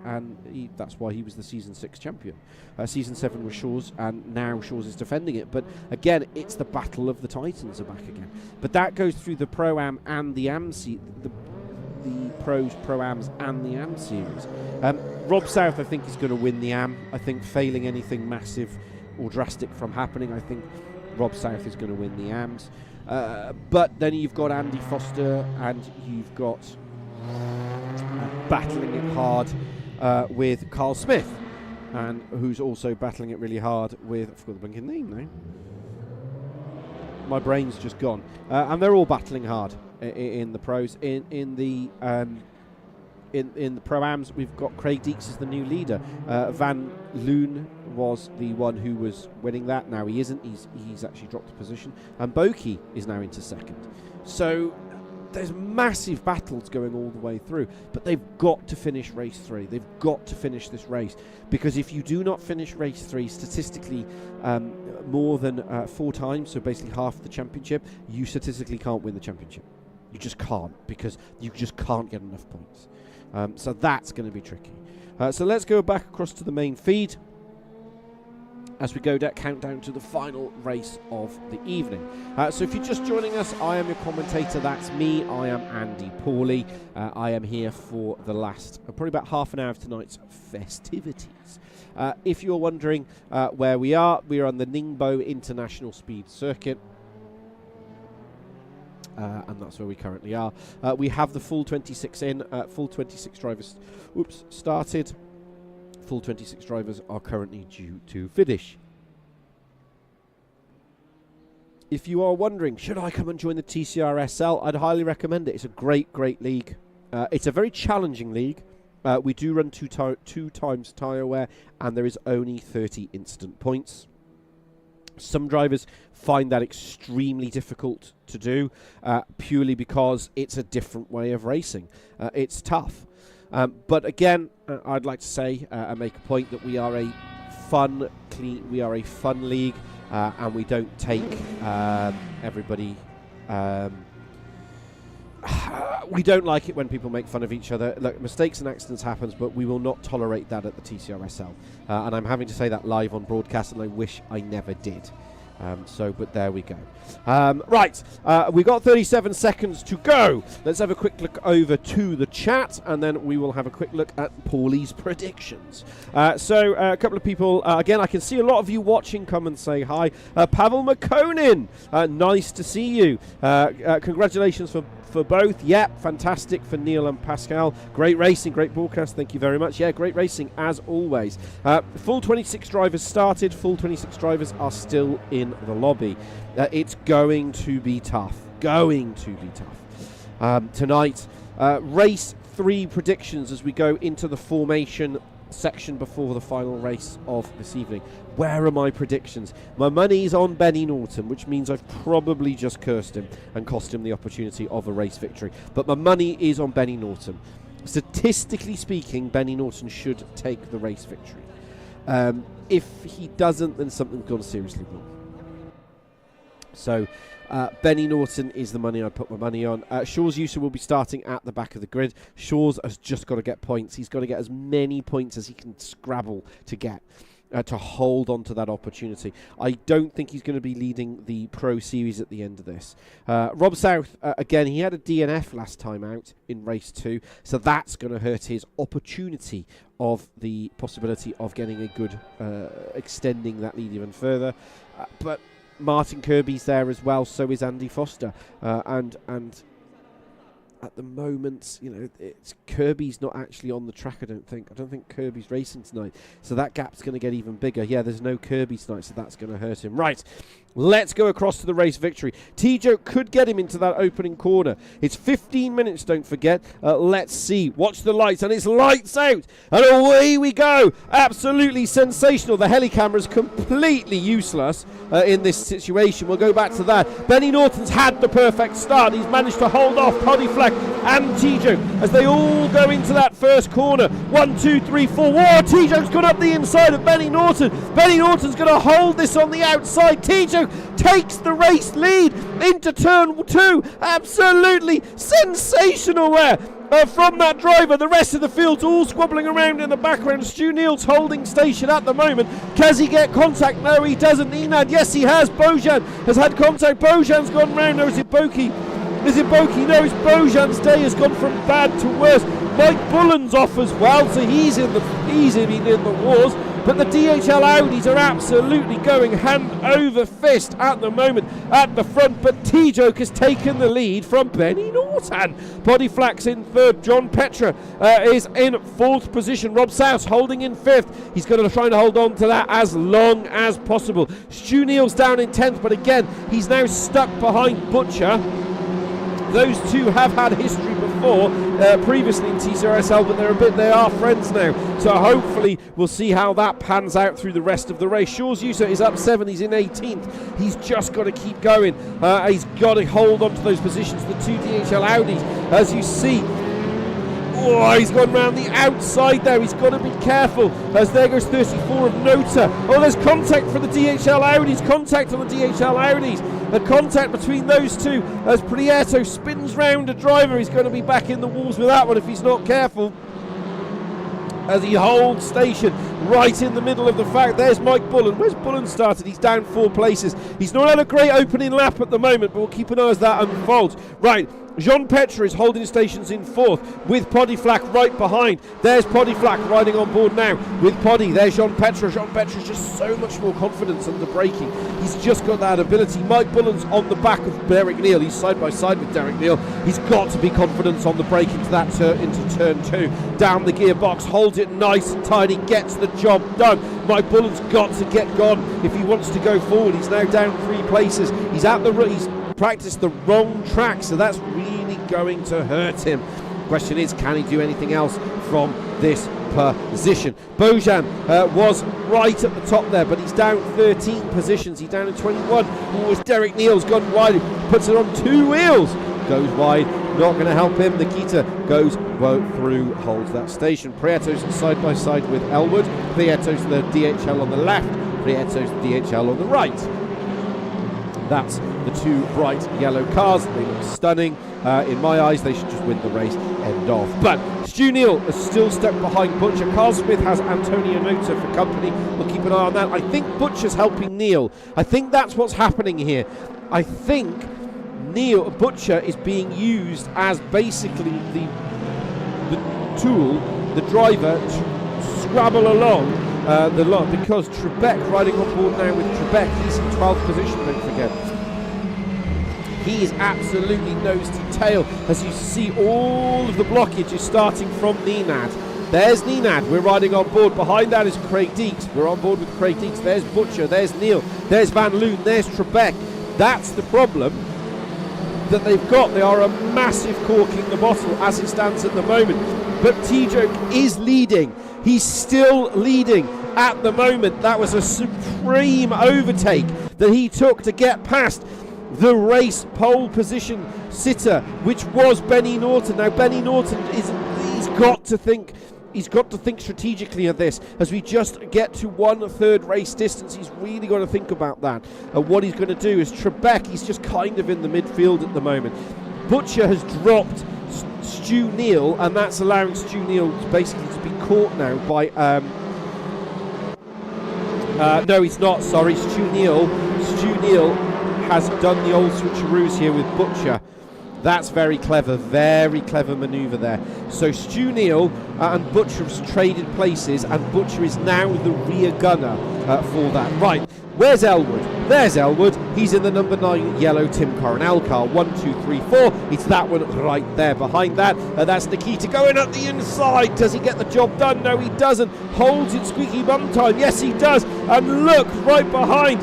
And that's why he was the Season 6 champion. Season 7 was Shaw's, and now Shaw's is defending it. But again, it's the battle of the Titans are back again. But that goes through the Pro-Am and the Am the Pros, Pro-Ams and the Am series. Rob South, I think, is going to win the Am. I think failing anything massive or drastic from happening, I think Rob South is going to win the Ams. But then you've got Andy Foster, and you've got battling it hard with Carl Smith, and who's also battling it really hard with, I forgot the blinking name now. My brain's just gone. And they're all battling hard in the pros. In the Pro-Ams, we've got Craig Deeks as the new leader. Van Loon was the one who was winning that. Now he isn't. He's actually dropped a position. And Boki is now into second. So there's massive battles going all the way through. But they've got to finish race 3. They've got to finish this race. Because if you do not finish race 3, statistically, more than 4 times, so basically half the championship, you statistically can't win the championship. You just can't, because you just can't get enough points. So that's going to be tricky. So let's go back across to the main feed as we go countdown to the final race of the evening. So if you're just joining us, I am your commentator. That's me. I am Andy Pawley. I am here for the last probably about half an hour of tonight's festivities. If you're wondering where we are on the Ningbo International Speed Circuit. And that's where we currently are. We have the full 26 in. Full 26 drivers started. Full 26 drivers are currently due to finish. If you are wondering, should I come and join the TCRSL? I'd highly recommend it. It's a great league. It's a very challenging league. We do run two times tyre wear, and there is only 30 incident points. Some drivers find that extremely difficult to do, purely because it's a different way of racing. It's tough. But again, I'd like to say and make a point that we are a fun league, and we don't take everybody. We don't like it when people make fun of each other. Look, mistakes and accidents happen, but we will not tolerate that at the TCRSL. And I'm having to say that live on broadcast, and I wish I never did. But there we go. Right, we've got 37 seconds to go. Let's have a quick look over to the chat, and then we will have a quick look at Paulie's predictions. So a couple of people, again, I can see a lot of you watching. Come and say hi. Pavel Makonin, nice to see you. Congratulations for both. Yeah, fantastic for Neil and Pascal. Great racing, great broadcast. Thank you very much. Yeah, great racing as always. Full 26 drivers started. Full 26 drivers are still in in the lobby. It's going to be tough. Tonight, race 3 predictions as we go into the formation section before the final race of this evening. Where are my predictions? My money's on Benny Norton, which means I've probably just cursed him and cost him the opportunity of a race victory. But my money is on Benny Norton. Statistically speaking, Benny Norton should take the race victory. If he doesn't, then something's gone seriously wrong. So Benny Norton is the money I'd put my money on. Shaw's user will be starting at the back of the grid. Shaw's has just got to get points. He's got to get as many points as he can scrabble to get to hold on to that opportunity. I don't think he's going to be leading the Pro Series at the end of this. Rob South, again, he had a DNF last time out in race 2, so that's going to hurt his opportunity of the possibility of getting a good extending that lead even further. But Martin Kirby's there as well, so is Andy Foster, and at the moment, you know, it's Kirby's not actually on the track. I don't think Kirby's racing tonight, so that gap's going to get even bigger. Yeah, there's no Kirby tonight, so that's going to hurt him. Right, let's go across to the race victory. T-Joke could get him into that opening corner. It's 15 minutes, don't forget. Let's see. Watch the lights, and it's lights out, and away we go. Absolutely sensational. The heli camera is completely useless in this situation. We'll go back to that. Benny Norton's had the perfect start. He's managed to hold off Poddy Flack and T-Joke as they all go into that first corner. 1, 2, 3, 4. Whoa, T-Joke's got up the inside of Benny Norton. Benny Norton's going to hold this on the outside. T-Joke takes the race lead into turn 2. Absolutely sensational there from that driver. The rest of the field's all squabbling around in the background. Stu Neal's holding station at the moment. Does he get contact? No, he doesn't. Enad, yes, he has. Bojan has had contact. Bojan's gone round. No, is it Boki? Is it Boki? No, it's Bojan's day has gone from bad to worse. Mike Bullen's off as well, so he's in the wars. But the DHL Audis are absolutely going hand over fist at the moment at the front. But T-Joke has taken the lead from Benny Norton. Poddy Flack's in 3rd. John Petra is in 4th position. Rob South holding in 5th. He's going to try to hold on to that as long as possible. Stu Neal's down in 10th, but again, he's now stuck behind Butcher. Those two have had history before, previously in Tcsrl, but they are friends now. So hopefully we'll see how that pans out through the rest of the race. Shaw's user is up 7, he's in 18th. He's just got to keep going. He's got to hold on to those positions. The 2 DHL Audis, as you see. Oh, he's gone round the outside there. He's got to be careful as there goes 34 of Nota. Oh, there's contact for the DHL Audis. Contact on the DHL Audis. The contact between those two as Prieto spins round a driver. He's going to be back in the walls with that one if he's not careful. As he holds station right in the middle of the fact. There's Mike Bullen. Where's Bullen started? He's down 4 places. He's not had a great opening lap at the moment, but we'll keep an eye as that unfolds. Right. Jean Petra is holding stations in 4th with Poddy Flack right behind. There's Poddy Flack riding on board now with Poddy. There's Jean Petra. Jean Petra's just so much more confidence under braking. He's just got that ability. Mike Bullen's on the back of Derek Neal. He's side by side with Derek Neal. He's got to be confident on the brake into that into turn 2. Down the gearbox, holds it nice and tidy, gets the job done. Mike Bullen's got to get gone if he wants to go forward. He's now down 3 places. He's practiced the wrong track, so that's really going to hurt him. Question is, can he do anything else from this position? Bojan was right at the top there, but he's down 13 positions. He's down in 21. As Derek Neal's gone wide, puts it on 2 wheels, goes wide, not going to help him. Nikita goes through, holds that station. Prieto's side by side with Elwood. Prieto's the DHL on the left, Prieto's the DHL on the right. That's the 2 bright yellow cars. They look stunning. In my eyes, they should just win the race, end off. But Stu Neal is still stuck behind Butcher. Carl Smith has Antonio Nota for company. We'll keep an eye on that. I think Butcher's helping Neal. I think that's what's happening here. I think Butcher is being used as basically the tool, the driver, to scrabble along the lot, because Trebek riding on board now with Trebek, he's in 12th position, don't forget. He is absolutely nose to tail as you see all of the blockage is starting from Nenad. There's Nenad. We're riding on board. Behind that is Craig Deeks. We're on board with Craig Deeks. There's Butcher. There's Neil. There's Van Loon. There's Trebek. That's the problem that they've got. They are a massive cork in the bottle as it stands at the moment. But T-Joke is leading. He's still leading at the moment. That was a supreme overtake that he took to get past the race pole position sitter, which was Benny Norton. Now Benny Norton he's got to think strategically of this. As we just get to 1/3 race distance, he's really got to think about that. And what he's going to do is Trebek, he's just kind of in the midfield at the moment. Butcher has dropped Stu Neal, and that's allowing Stu Neal basically to be caught now by no, he's not, sorry. Stu Neal has done the old switcheroos here with Butcher. That's very clever manoeuvre there. So Stu Neal and Butcher have traded places, and Butcher is now the rear gunner for that. Right, where's Elwood? There's Elwood. He's in the number 9 yellow Tim Coronel car. 1, 2, 3, 4. It's that one right there. Behind that, that's Nikita going up the inside. Does he get the job done? No, he doesn't. Holds it squeaky bum time. Yes, he does. And look, right behind,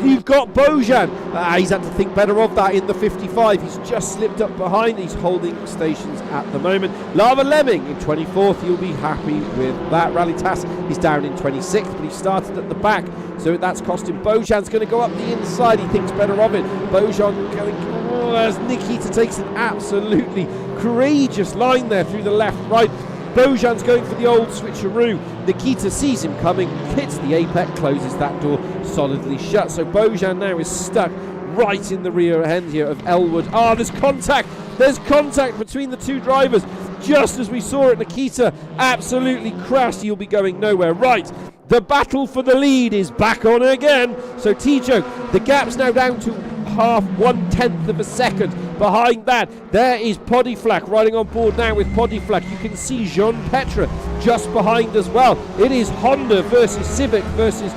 you've got Bojan. He's had to think better of that in the 55. He's just slipped up behind. He's holding stations at the moment. Lava Lemming in 24th. You'll be happy with that. Rally Tass is down in 26th, but he started at the back, so that's cost him. Bojan's going to go up the inside. He thinks better of it. Bojan going as Nikita takes an absolutely courageous line there through the left, right. Bojan's going for the old switcheroo. Nikita sees him coming, hits the apex, closes that door solidly shut. So Bojan now is stuck right in the rear end here of Elwood. There's contact. There's contact between the two drivers. Just as we saw it, Nikita absolutely crashed. He'll be going nowhere. Right, the battle for the lead is back on again. So T-Joke, the gap's now down to half, 1/10 of a second. Behind that, there is Podiflak riding on board now with Podiflak. You can see Jean Petra just behind as well. It is Honda versus Civic versus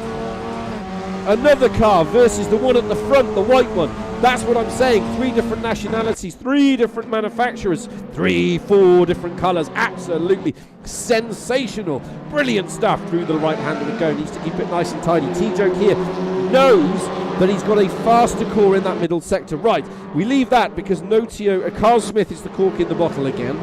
another car versus the one at the front, the white one. That's what I'm saying. 3 different nationalities, 3 different manufacturers, 4 different colours. Absolutely sensational. Brilliant stuff through the right hand of the go. Needs to keep it nice and tidy. T-Joke here knows that he's got a faster core in that middle sector. Right, we leave that because Notio, Carl Smith is the cork in the bottle again.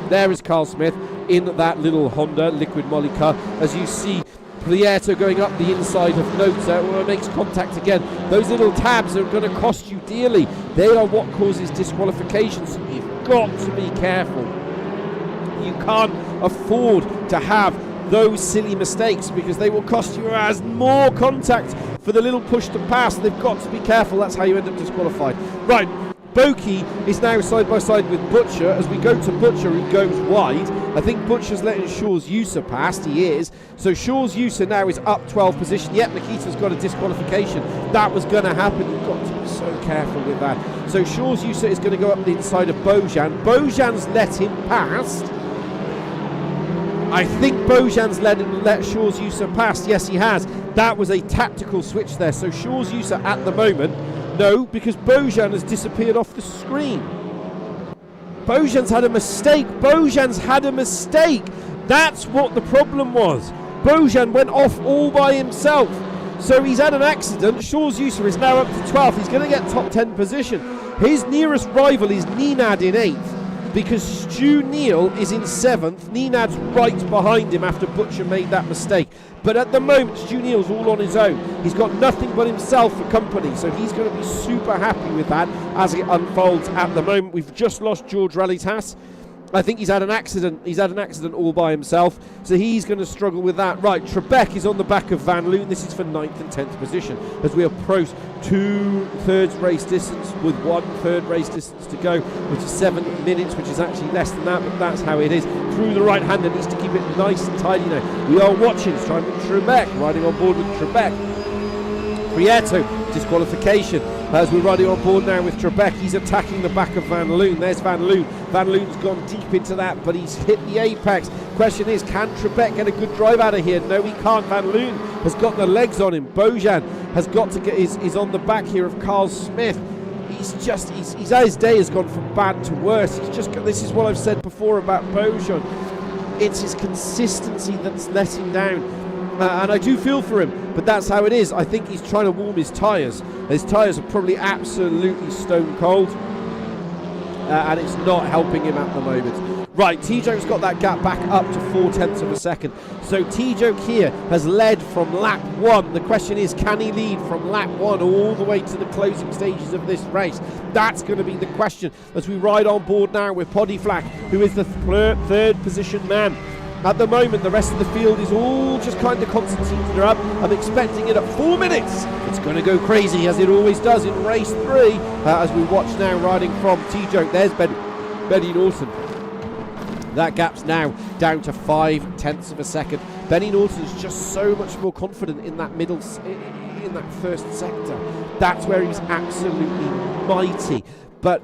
There is Carl Smith in that little Honda liquid molly car. As you see, Prieto going up the inside of Nota, makes contact again. Those little tabs are going to cost you dearly. They are what causes disqualifications. So you've got to be careful. You can't afford to have those silly mistakes because they will cost you as more contact for the little push to pass. They've got to be careful. That's how you end up disqualified. Right, Boki is now side by side with Butcher. As we go to Butcher, who goes wide. I think Butcher's letting Shaw's User past. He is. So Shaw's User now is up 12 position. Yep, Nikita's got a disqualification. That was going to happen. You've got to be so careful with that. So Shaw's User is going to go up the inside of Bojan. Bojan's let him past. I think Bojan's let Shaw's User pass. Yes, he has. That was a tactical switch there. So Shaw's User at the moment, no, because Bojan has disappeared off the screen. Bojan's had a mistake. Bojan's had a mistake. That's what the problem was. Bojan went off all by himself. So he's had an accident. Shaw's User is now up to 12th. He's going to get top 10 position. His nearest rival is Nenad in 8th. Because Stu Neal is in 7th. Nenad's right behind him after Butcher made that mistake. But at the moment, Stu Neal's all on his own. He's got nothing but himself for company, so he's going to be super happy with that as it unfolds at the moment. We've just lost George Relitas. I think he's had an accident. He's had an accident all by himself, so he's going to struggle with that. Right, Trebek is on the back of Van Loon. This is for 9th and 10th position as we approach 2/3 race distance with 1/3 race distance to go, which is 7 minutes, which is actually less than that, but that's how it is. Through the right hander, needs to keep it nice and tidy now. We are watching Simon Trebek riding on board with Trebek. Prieto, disqualification. As we're riding on board now with Trebek, he's attacking the back of Van Loon. There's Van Loon. Van Loon's gone deep into that, but he's hit the apex. Question is, can Trebek get a good drive out of here? No, he can't. Van Loon has got the legs on him. Bojan has got to get is on the back here of Carl Smith. He's his day has gone from bad to worse. This is what I've said before about Bojan. It's his consistency that's letting down. And I do feel for him, but that's how it is. I think he's trying to warm his tyres. His tyres are probably absolutely stone cold, and it's not helping him at the moment. Right, T-Joke's got that gap back up to 0.4 of a second. So T-Joke here has led from lap 1. The question is, can he lead from lap 1 all the way to the closing stages of this race? That's going to be the question as we ride on board now with Poddy Flack, who is the third position man. At the moment, the rest of the field is all just kind of concertinaed up. I'm expecting it at 4 minutes. It's going to go crazy, as it always does in race 3, as we watch now riding from T-Joke. There's Benny Norton. That gap's now down to 0.5 of a second. Benny Norton's just so much more confident in that in that first sector. That's where he's absolutely mighty. But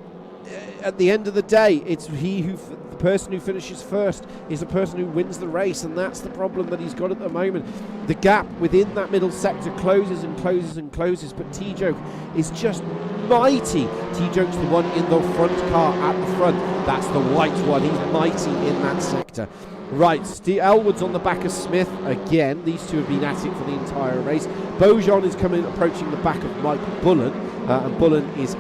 at the end of the day, it's the person who finishes first is the person who wins the race, and that's the problem that he's got at the moment. The gap within that middle sector closes and closes and closes, but T-Joke is just mighty. T-Joke's the one in the front car at the front. That's the white one. He's mighty in that sector. Right, Elwood's on the back of Smith again. These two have been at it for the entire race. Beaujean is approaching the back of Mike Bullen, and Bullen is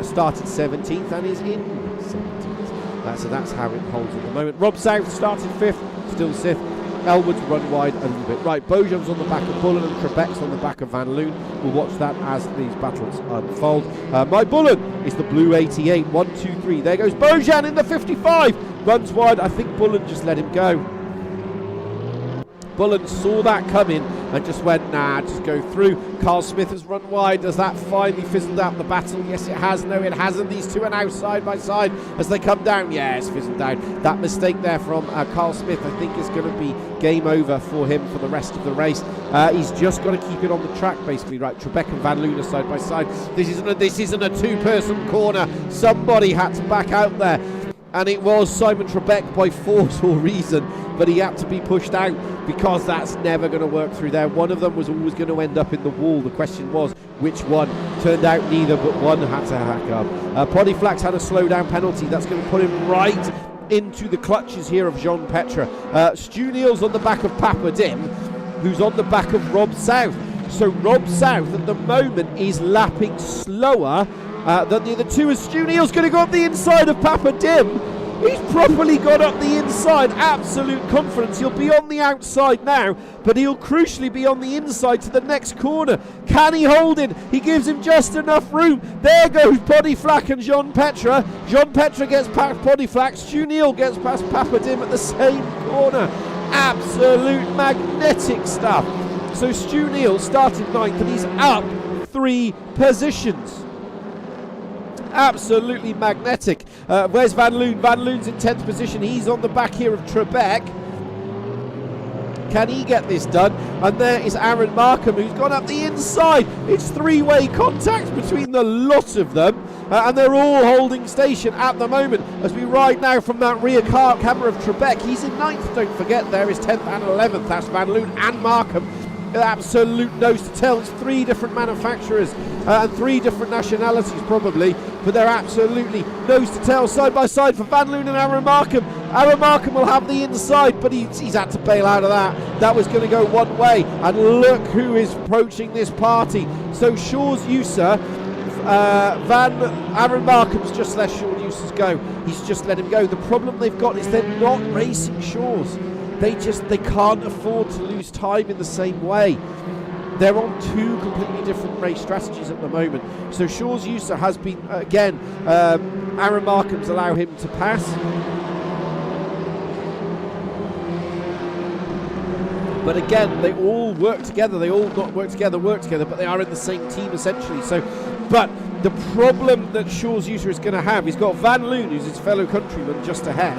started 17th and is in 17th. So that's how it holds at the moment. Rob South started 5th, still 6th. Elwood's run wide a little bit. Right, Beaujean's on the back of Bullen and Trebek's on the back of Van Loon. We'll watch that as these battles unfold. Mike Bullen is the blue 88. 1, 2, 3. There goes Beaujean in the 55. Runs wide. I think Bullen just let him go. Bullen saw that coming and just went, nah, just go through. Carl Smith has run wide. Does that finally fizzled out the battle? Yes, it has. No, it hasn't. These two are now side by side as they come down. Yeah, it's fizzled down. That mistake there from Carl Smith, I think, is going to be game over for him for the rest of the race. He's just got to keep it on the track, basically. Right, Trebek and Van Loon are side by side. This isn't a two-person corner. Somebody had to back out there. And it was Simon Trebek by force or reason, but he had to be pushed out because that's never going to work through there. One of them was always going to end up in the wall. The question was, which one? Turned out neither, but one had to hack up. Poddy Flack's had a slowdown penalty. That's going to put him right into the clutches here of Jean Petra. Stu Neal's on the back of Papa Dim, who's on the back of Rob South. So Rob South at the moment is lapping slower than the other two, as Stu Neal's going to go up the inside of Papa Dim. He's properly got up the inside. Absolute confidence. He'll be on the outside now, but he'll crucially be on the inside to the next corner. Can he hold it? He gives him just enough room. There goes Poddy Flack and Jean Petra. Jean Petra gets past Poddy Flack. Stu Neal gets past Papa Dim at the same corner. Absolute magnetic stuff. So Stu Neal started 9th and he's up 3 positions. Absolutely magnetic. Where's Van Loon? Van Loon's in 10th position. He's on the back here of Trebek. Can he get this done? And there is Aaron Markham, who's gone up the inside. It's 3-way contact between the lot of them, and they're all holding station at the moment as we ride now from that rear camera of Trebek. He's in 9th, don't forget. There is 10th and 11th. That's Van Loon and Markham. Absolute nose to tail. It's 3 different manufacturers and 3 different nationalities probably, but they're absolutely nose to tail, side by side for Van Loon and Aaron Markham. Aaron Markham will have the inside, but he's had to bail out of that. That was going to go one way, and look who is approaching this party. So Shaw's User, Aaron Markham's just let Shaw Users go. He's just let him go. The problem they've got is they're not racing Shaws. They can't afford to lose time in the same way. They're on 2 completely different race strategies at the moment. So Shaw's User has been, again, Aaron Markham's allow him to pass. But again, they all work together. They all not work together, but they are in the same team essentially. So, but the problem that Shaw's User is going to have, he's got Van Loon, who's his fellow countryman, just ahead.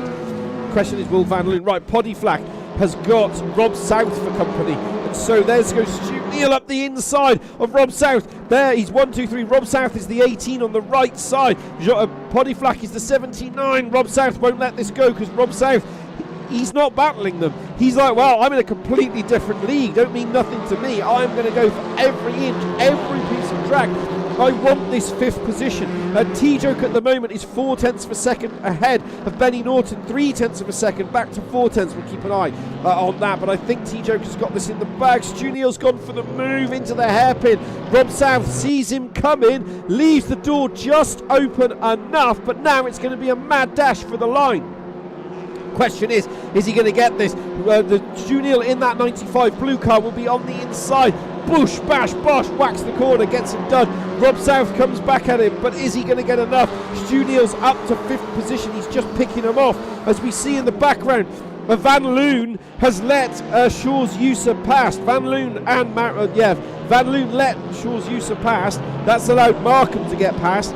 Question is, will Van Loon? Right, Poddy Flack has got Rob South for company, and so there's goes Stu Neal up the inside of Rob South. There, he's 1, 2, 3. Rob South is the 18 on the right side. Poddy Flack is the 79. Rob South won't let this go because Rob South He's not battling them. He's like, well, I'm in a completely different league. Don't mean nothing to me. I'm going to go for every inch, every piece of track. I want this 5th position. T-Joke at the moment is 4/10 of a second ahead of Benny Norton, 3/10 of a second, back to 4/10. We'll keep an eye on that, but I think T-Joke has got this in the bag. Stu Neal's gone for the move into the hairpin. Rob South sees him coming, leaves the door just open enough, but now it's going to be a mad dash for the line. Question is he going to get this? The Stu Neal in that 95 blue car will be on the inside. Bush, bash, bosh, whacks the corner, gets him done. Rob South comes back at him, but is he going to get enough? Stu Neal's up to 5th position. He's just picking him off. As we see in the background, Van Loon has let Shaw's User past. Van Loon let Shaw's User past. That's allowed Markham to get past.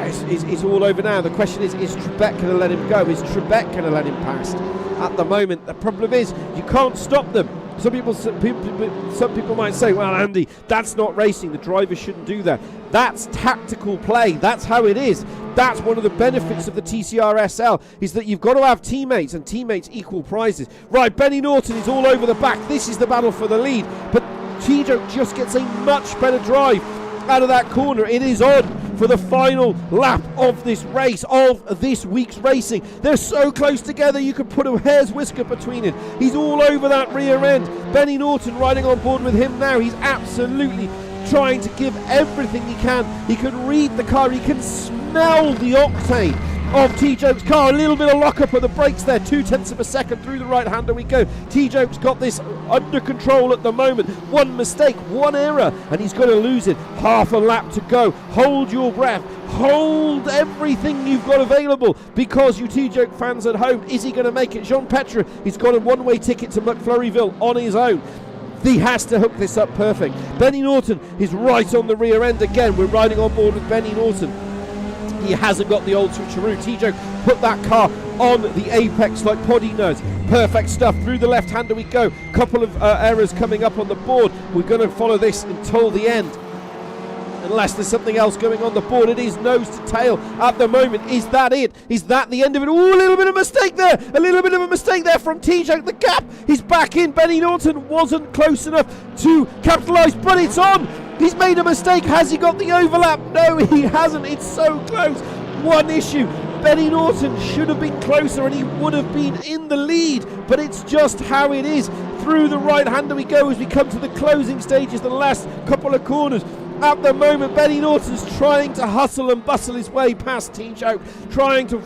It's all over now. The question is Trebek going to let him go? Is Trebek going to let him past? At the moment, the problem is you can't stop them. Some people might say, well, Andy, that's not racing. The driver shouldn't do that. That's tactical play. That's how it is. That's one of the benefits of the TCRSL, is that you've got to have teammates, and teammates equal prizes. Right, Benny Norton is all over the back. This is the battle for the lead, but T-Joke just gets a much better drive out of that corner. It is on for the final lap of this race, of this week's racing. They're so close together you could put a hair's whisker between it. He's all over that rear end. Benny Norton riding on board with him now. He's absolutely trying to give everything he can. He can read the car, he can smell the octane of T-Joke's car. A little bit of lockup of the brakes there, 2/10 of a second through the right hander we go. T-Joke's got this under control at the moment. One mistake, one error, and he's going to lose it. Half a lap to go. Hold your breath. Hold everything you've got available, because you T-Joke fans at home, is he going to make it? Jean Petre, he's got a one-way ticket to McFlurryville on his own. He has to hook this up perfect. Benny Norton is right on the rear end again. We're riding on board with Benny Norton. He hasn't got the old switcheroo. T-Joke put that car on the apex like Poddy knows. Perfect stuff. Through the left-hander we go. Couple of errors coming up on the board. We're going to follow this until the end, unless there's something else going on the board. It is nose to tail at the moment. Is that it? Is that the end of it? Ooh, a little bit of a mistake there. A little bit of a mistake there from T-Joke. The gap. He's back in. Benny Norton wasn't close enough to capitalise, but it's on. He's made a mistake. Has he got the overlap? No, he hasn't. It's so close. One issue. Benny Norton should have been closer and he would have been in the lead, but it's just how it is. Through the right-hander we go as we come to the closing stages, the last couple of corners. At the moment, Benny Norton's trying to hustle and bustle his way past T-Joke, trying to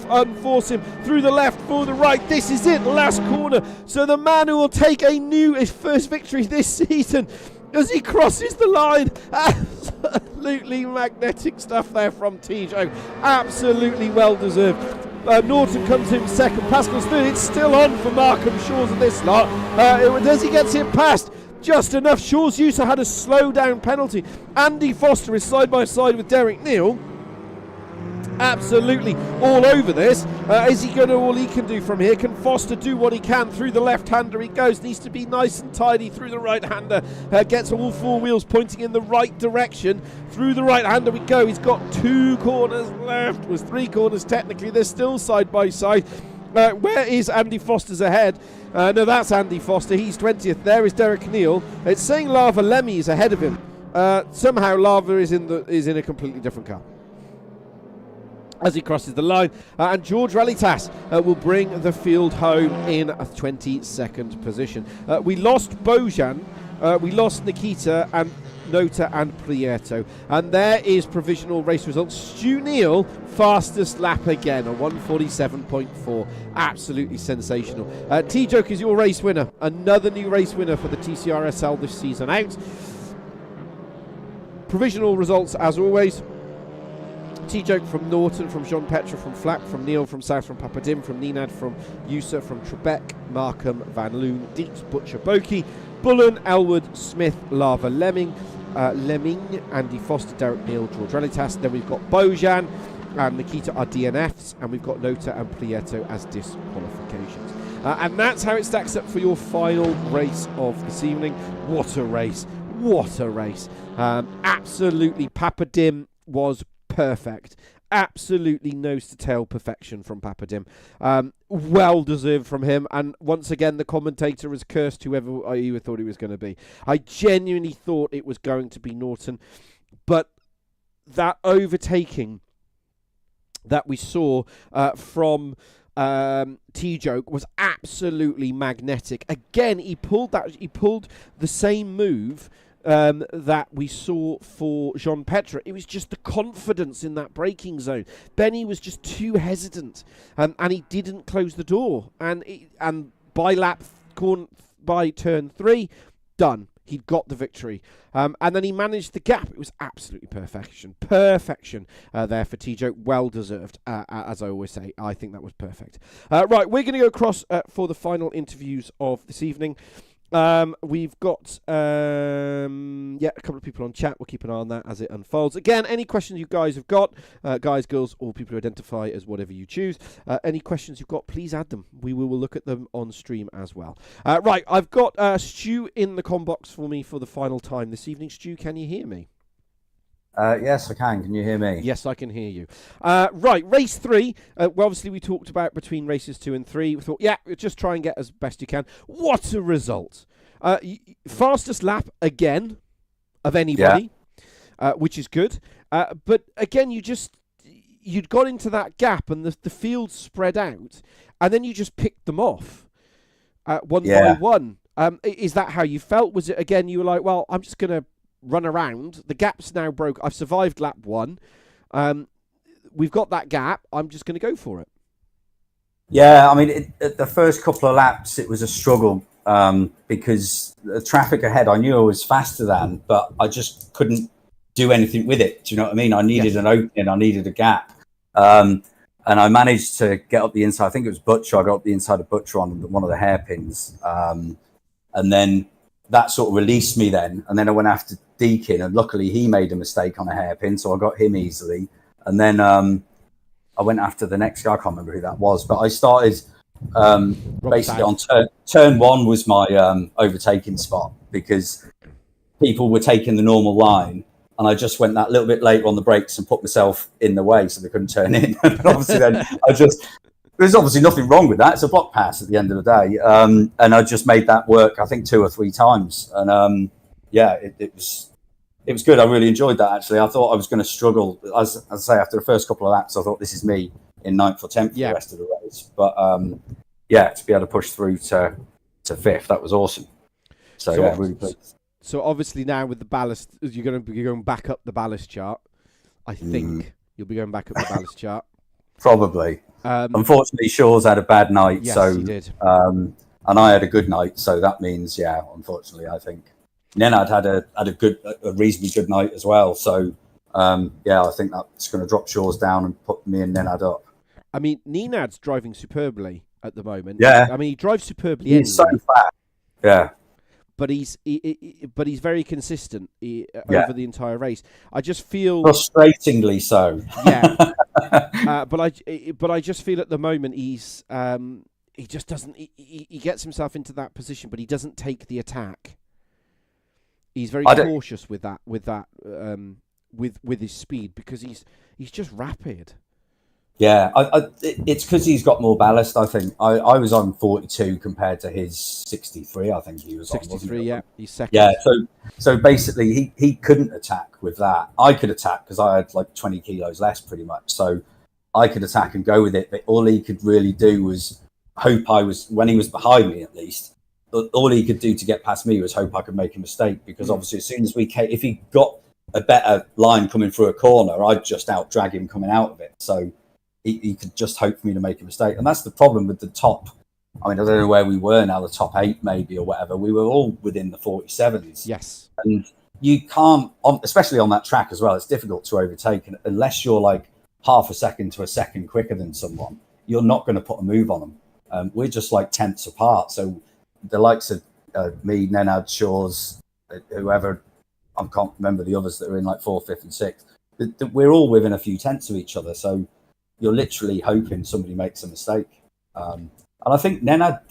force him through the left, for the right. This is it, last corner. So the man who will take his first victory this season, as he crosses the line. Absolutely magnetic stuff there from T-Joke. Absolutely well deserved. Norton comes in second. Pascal's third. It's still on for Markham Shaw's at this lot. As he gets it past, just enough. Shaw's User had a slow down penalty. Andy Foster is side by side with Derek Neal. Absolutely all over this. Is he going to all he can do from here? Can Foster do what he can? Through the left-hander he goes. Needs to be nice and tidy through the right-hander. Gets all four wheels pointing in the right direction. Through the right-hander we go. He's got 2 corners left. It was 3 corners technically. They're still side by side. Where is Andy Foster's ahead? No, that's Andy Foster. He's 20th. There is Derek Neal. It's saying Lava Lemmy is ahead of him. Somehow Lava is in a completely different car as he crosses the line, and George Relitas will bring the field home in a 22nd position. We lost Bojan, we lost Nikita and Nota and Prieto, and there is provisional race results. Stu Neal, fastest lap again, a 1:47.4, absolutely sensational. T-Joke is your race winner, another new race winner for the TCRSL this season out. Provisional results as always. T-Joke from Norton, from Jean Petre, from Flap, from Neil, from South, from Papadim, from Nenad, from User, from Trebek, Markham, Van Loon, Deeks, Butcher, Boki, Bullen, Elwood, Smith, Lava, Lemming, Andy Foster, Derek Neal, George Relitas. Then we've got Bojan and Nikita are DNFs, and we've got Nota and Prieto as disqualifications. And that's how it stacks up for your final race of this evening. What a race. What a race. Absolutely, Papadim was perfect. absolutely nose to tail perfection from Papadim. Well deserved from him. And once again, the commentator has cursed whoever you thought he was going to be. I genuinely thought it was going to be Norton, but that overtaking that we saw from T-Joke was absolutely magnetic. Again, he pulled the same move that we saw for Jean Petre. It was just the confidence in that braking zone. Benny was just too hesitant, and he didn't close the door. And by turn 3, done. He'd got the victory. And then he managed the gap. It was absolutely perfection. Perfection there for T-Joke. Well deserved, as I always say. I think that was perfect. Right, we're going to go across for the final interviews of this evening. We've got a couple of people on chat. We'll keep an eye on that as it unfolds. Again, any questions you guys have got, guys, girls, or people who identify as whatever you choose, any questions you've got, please add them. We will look at them on stream as well. Right, I've got Stu in the comm box for me for the final time this evening. Stu, can you hear me? Yes, I can. Can you hear me? Yes, I can hear you. Right, race 3. Well, obviously, we talked about between races 2 and 3. We thought, just try and get as best you can. What a result! Fastest lap again of anybody, which is good. But again, you'd got into that gap, and the field spread out, and then you just picked them off one by one. Is that how you felt? Was it again? You were like, well, I'm just going to run around. The gap's now broke. I've survived lap 1. We've got that gap. I'm just going to go for it. Yeah, I mean, the first couple of laps, it was a struggle because the traffic ahead, I knew I was faster than, but I just couldn't do anything with it. Do you know what I mean? I needed an opening. I needed a gap. And I managed to get up the inside. I think it was Butcher. I got up the inside of Butcher on one of the hairpins. And then that sort of released me then. And then I went after Deakin, and luckily he made a mistake on a hairpin, so I got him easily. And then I went after the next guy. I can't remember who that was, but I started basically on turn 1 was my overtaking spot because people were taking the normal line, and I just went that little bit later on the brakes and put myself in the way so they couldn't turn in. But obviously then there's obviously nothing wrong with that. It's a block pass at the end of the day. And I just made that work, I think 2 or 3 times. And it was good. I really enjoyed that, actually. I thought I was going to struggle. As I say, after the first couple of laps, I thought this is me in 9th or 10th for the rest of the race. But to be able to push through to 5th, that was awesome. So really pleased. So obviously now with the ballast, you're going to be going back up the ballast chart. I think you'll be going back up the ballast chart. Probably. Unfortunately, Shaw's had a bad night. Yes, so he did. And I had a good night. So that means, unfortunately, I think Nenad had a reasonably good night as well. So I think that's going to drop Shaw's down and put me and Nenad up. I mean, Nenad's driving superbly at the moment. Yeah. I mean, he drives superbly. He's anyway, so fat. Yeah. But he's very consistent over the entire race. I just feel frustratingly so. Yeah. But I just feel at the moment he just doesn't. He gets himself into that position, but he doesn't take the attack. He's very cautious with his speed because he's just rapid. Yeah, it's because he's got more ballast, I think. I was on 42 compared to his 63, I think he was 63, on, wasn't he? yeah. He's second. Yeah, so basically he couldn't attack with that. I could attack because I had like 20 kilos less pretty much. So I could attack and go with it, but all he could really do was hope when he was behind me at least, all he could do to get past me was hope I could make a mistake because obviously as soon as if he got a better line coming through a corner, I'd just out-drag him coming out of it. So he could just hope for me to make a mistake. And that's the problem with the top. I mean, I don't know where we were now, the top 8 maybe or whatever. We were all within the 47s. Yes. And you can't, especially on that track as well, it's difficult to overtake. And unless you're like half a second to a second quicker than someone, you're not going to put a move on them. We're just like tenths apart. So the likes of me, Nenad, Shaw's, whoever, I can't remember the others that are in like 4th, 5th and 6th. We're all within a few tenths of each other. So you're literally hoping somebody makes a mistake. And I think Nenad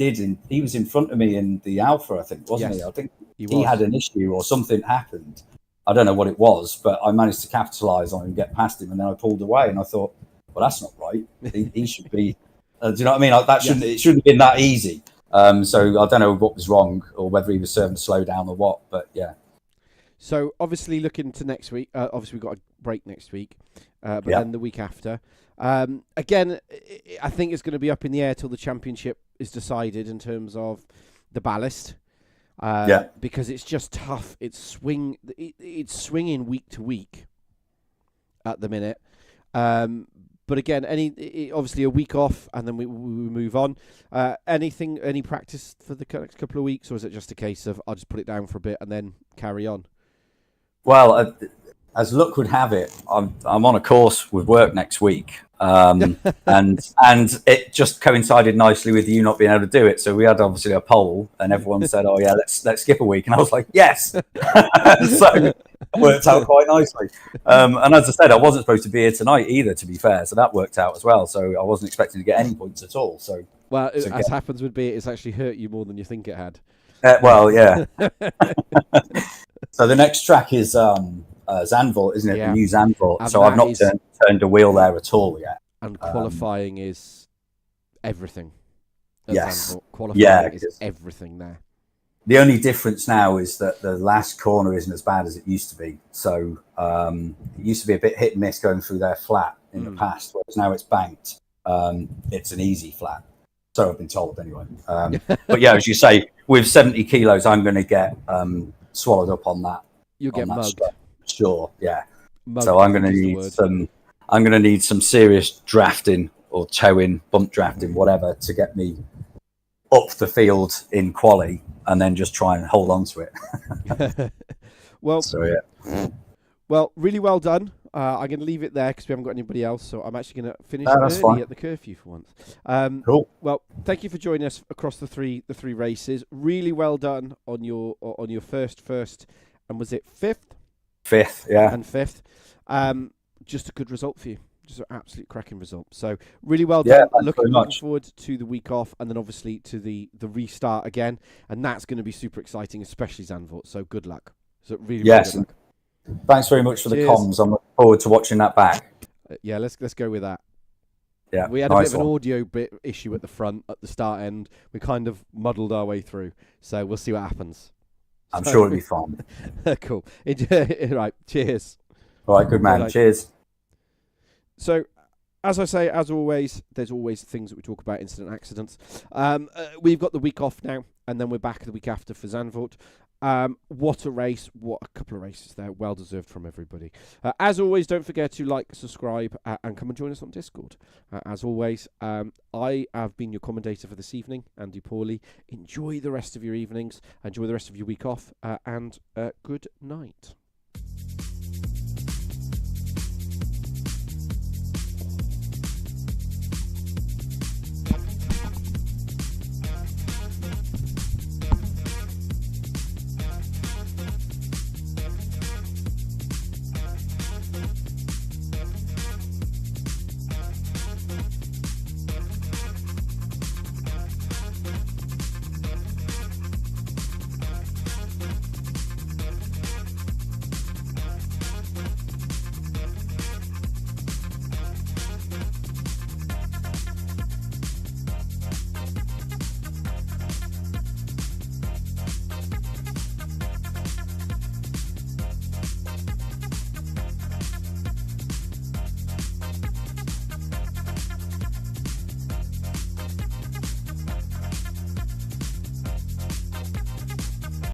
he was in front of me in the Alpha, I think, wasn't he? I think he had an issue or something happened. I don't know what it was, but I managed to capitalise on him and get past him, and then I pulled away, and I thought, well, that's not right. He should be. Do you know what I mean? Like, that shouldn't. It shouldn't have been that easy. So I don't know what was wrong, or whether he was serving to slow down or what. But yeah. So obviously looking to next week. Obviously we've got a break next week, but then the week after. Again, I think it's going to be up in the air till the championship is decided in terms of the ballast. Because it's just tough. It's swinging week to week at the minute. But again, obviously a week off, and then we move on. Any practice for the next couple of weeks, or is it just a case of I'll just put it down for a bit and then carry on? Well, as luck would have it, I'm on a course with work next week, and it just coincided nicely with you not being able to do it. So we had obviously a poll, and everyone said, "Oh yeah, let's skip a week," and I was like, "Yes!" So it worked out quite nicely. And as I said, I wasn't supposed to be here tonight either, to be fair, so that worked out as well. So I wasn't expecting to get any points at all. So as happens would be, it's actually hurt you more than you think it had. Well, yeah. So the next track is Zandvoort, isn't it? Yeah. The new Zandvoort. And so I've not turned a wheel there at all yet. And qualifying is everything. Yes. Qualifying is everything there. The only difference now is that the last corner isn't as bad as it used to be. So it used to be a bit hit and miss going through there flat in the past, whereas now it's banked. It's an easy flat. So I've been told anyway. But yeah, as you say, with 70 kilos, I'm going to get swallowed up on that. You'll get mugged. Sure, yeah. Mugged, so I'm going to need some serious drafting or towing, bump drafting, whatever, to get me up the field in quali, and then just try and hold on to it. Well, so yeah. Well, really well done. I'm going to leave it there because we haven't got anybody else, so I'm actually going to finish early at the curfew for once. Cool. Well, thank you for joining us across the three races. Really well done on your first, and was it fifth? Fifth, yeah. And fifth. Just a good result for you. Just an absolute cracking result. So really well done. Looking forward to the week off, and then obviously to the restart again, and that's going to be super exciting, especially Zandvoort. So good luck. So really, yes. Really good luck. Thanks very much for the comms. I'm looking forward to watching that back. Yeah, let's go with that. Yeah, we had a bit of an audio issue at the front, at the start end. We kind of muddled our way through, so we'll see what happens. I'm sure it'll be fun. Cool. Right, cheers. All right, good man. Cheers. So, as I say, as always, there's always things that we talk about, incident accidents. We've got the week off now, and then we're back the week after for Zandvoort. What a race, what a couple of races there, well deserved from everybody. As always, don't forget to like, subscribe, and come and join us on Discord. As always, I have been your commentator for this evening, Andy Pawley. Enjoy the rest of your evenings, enjoy the rest of your week off, and good night.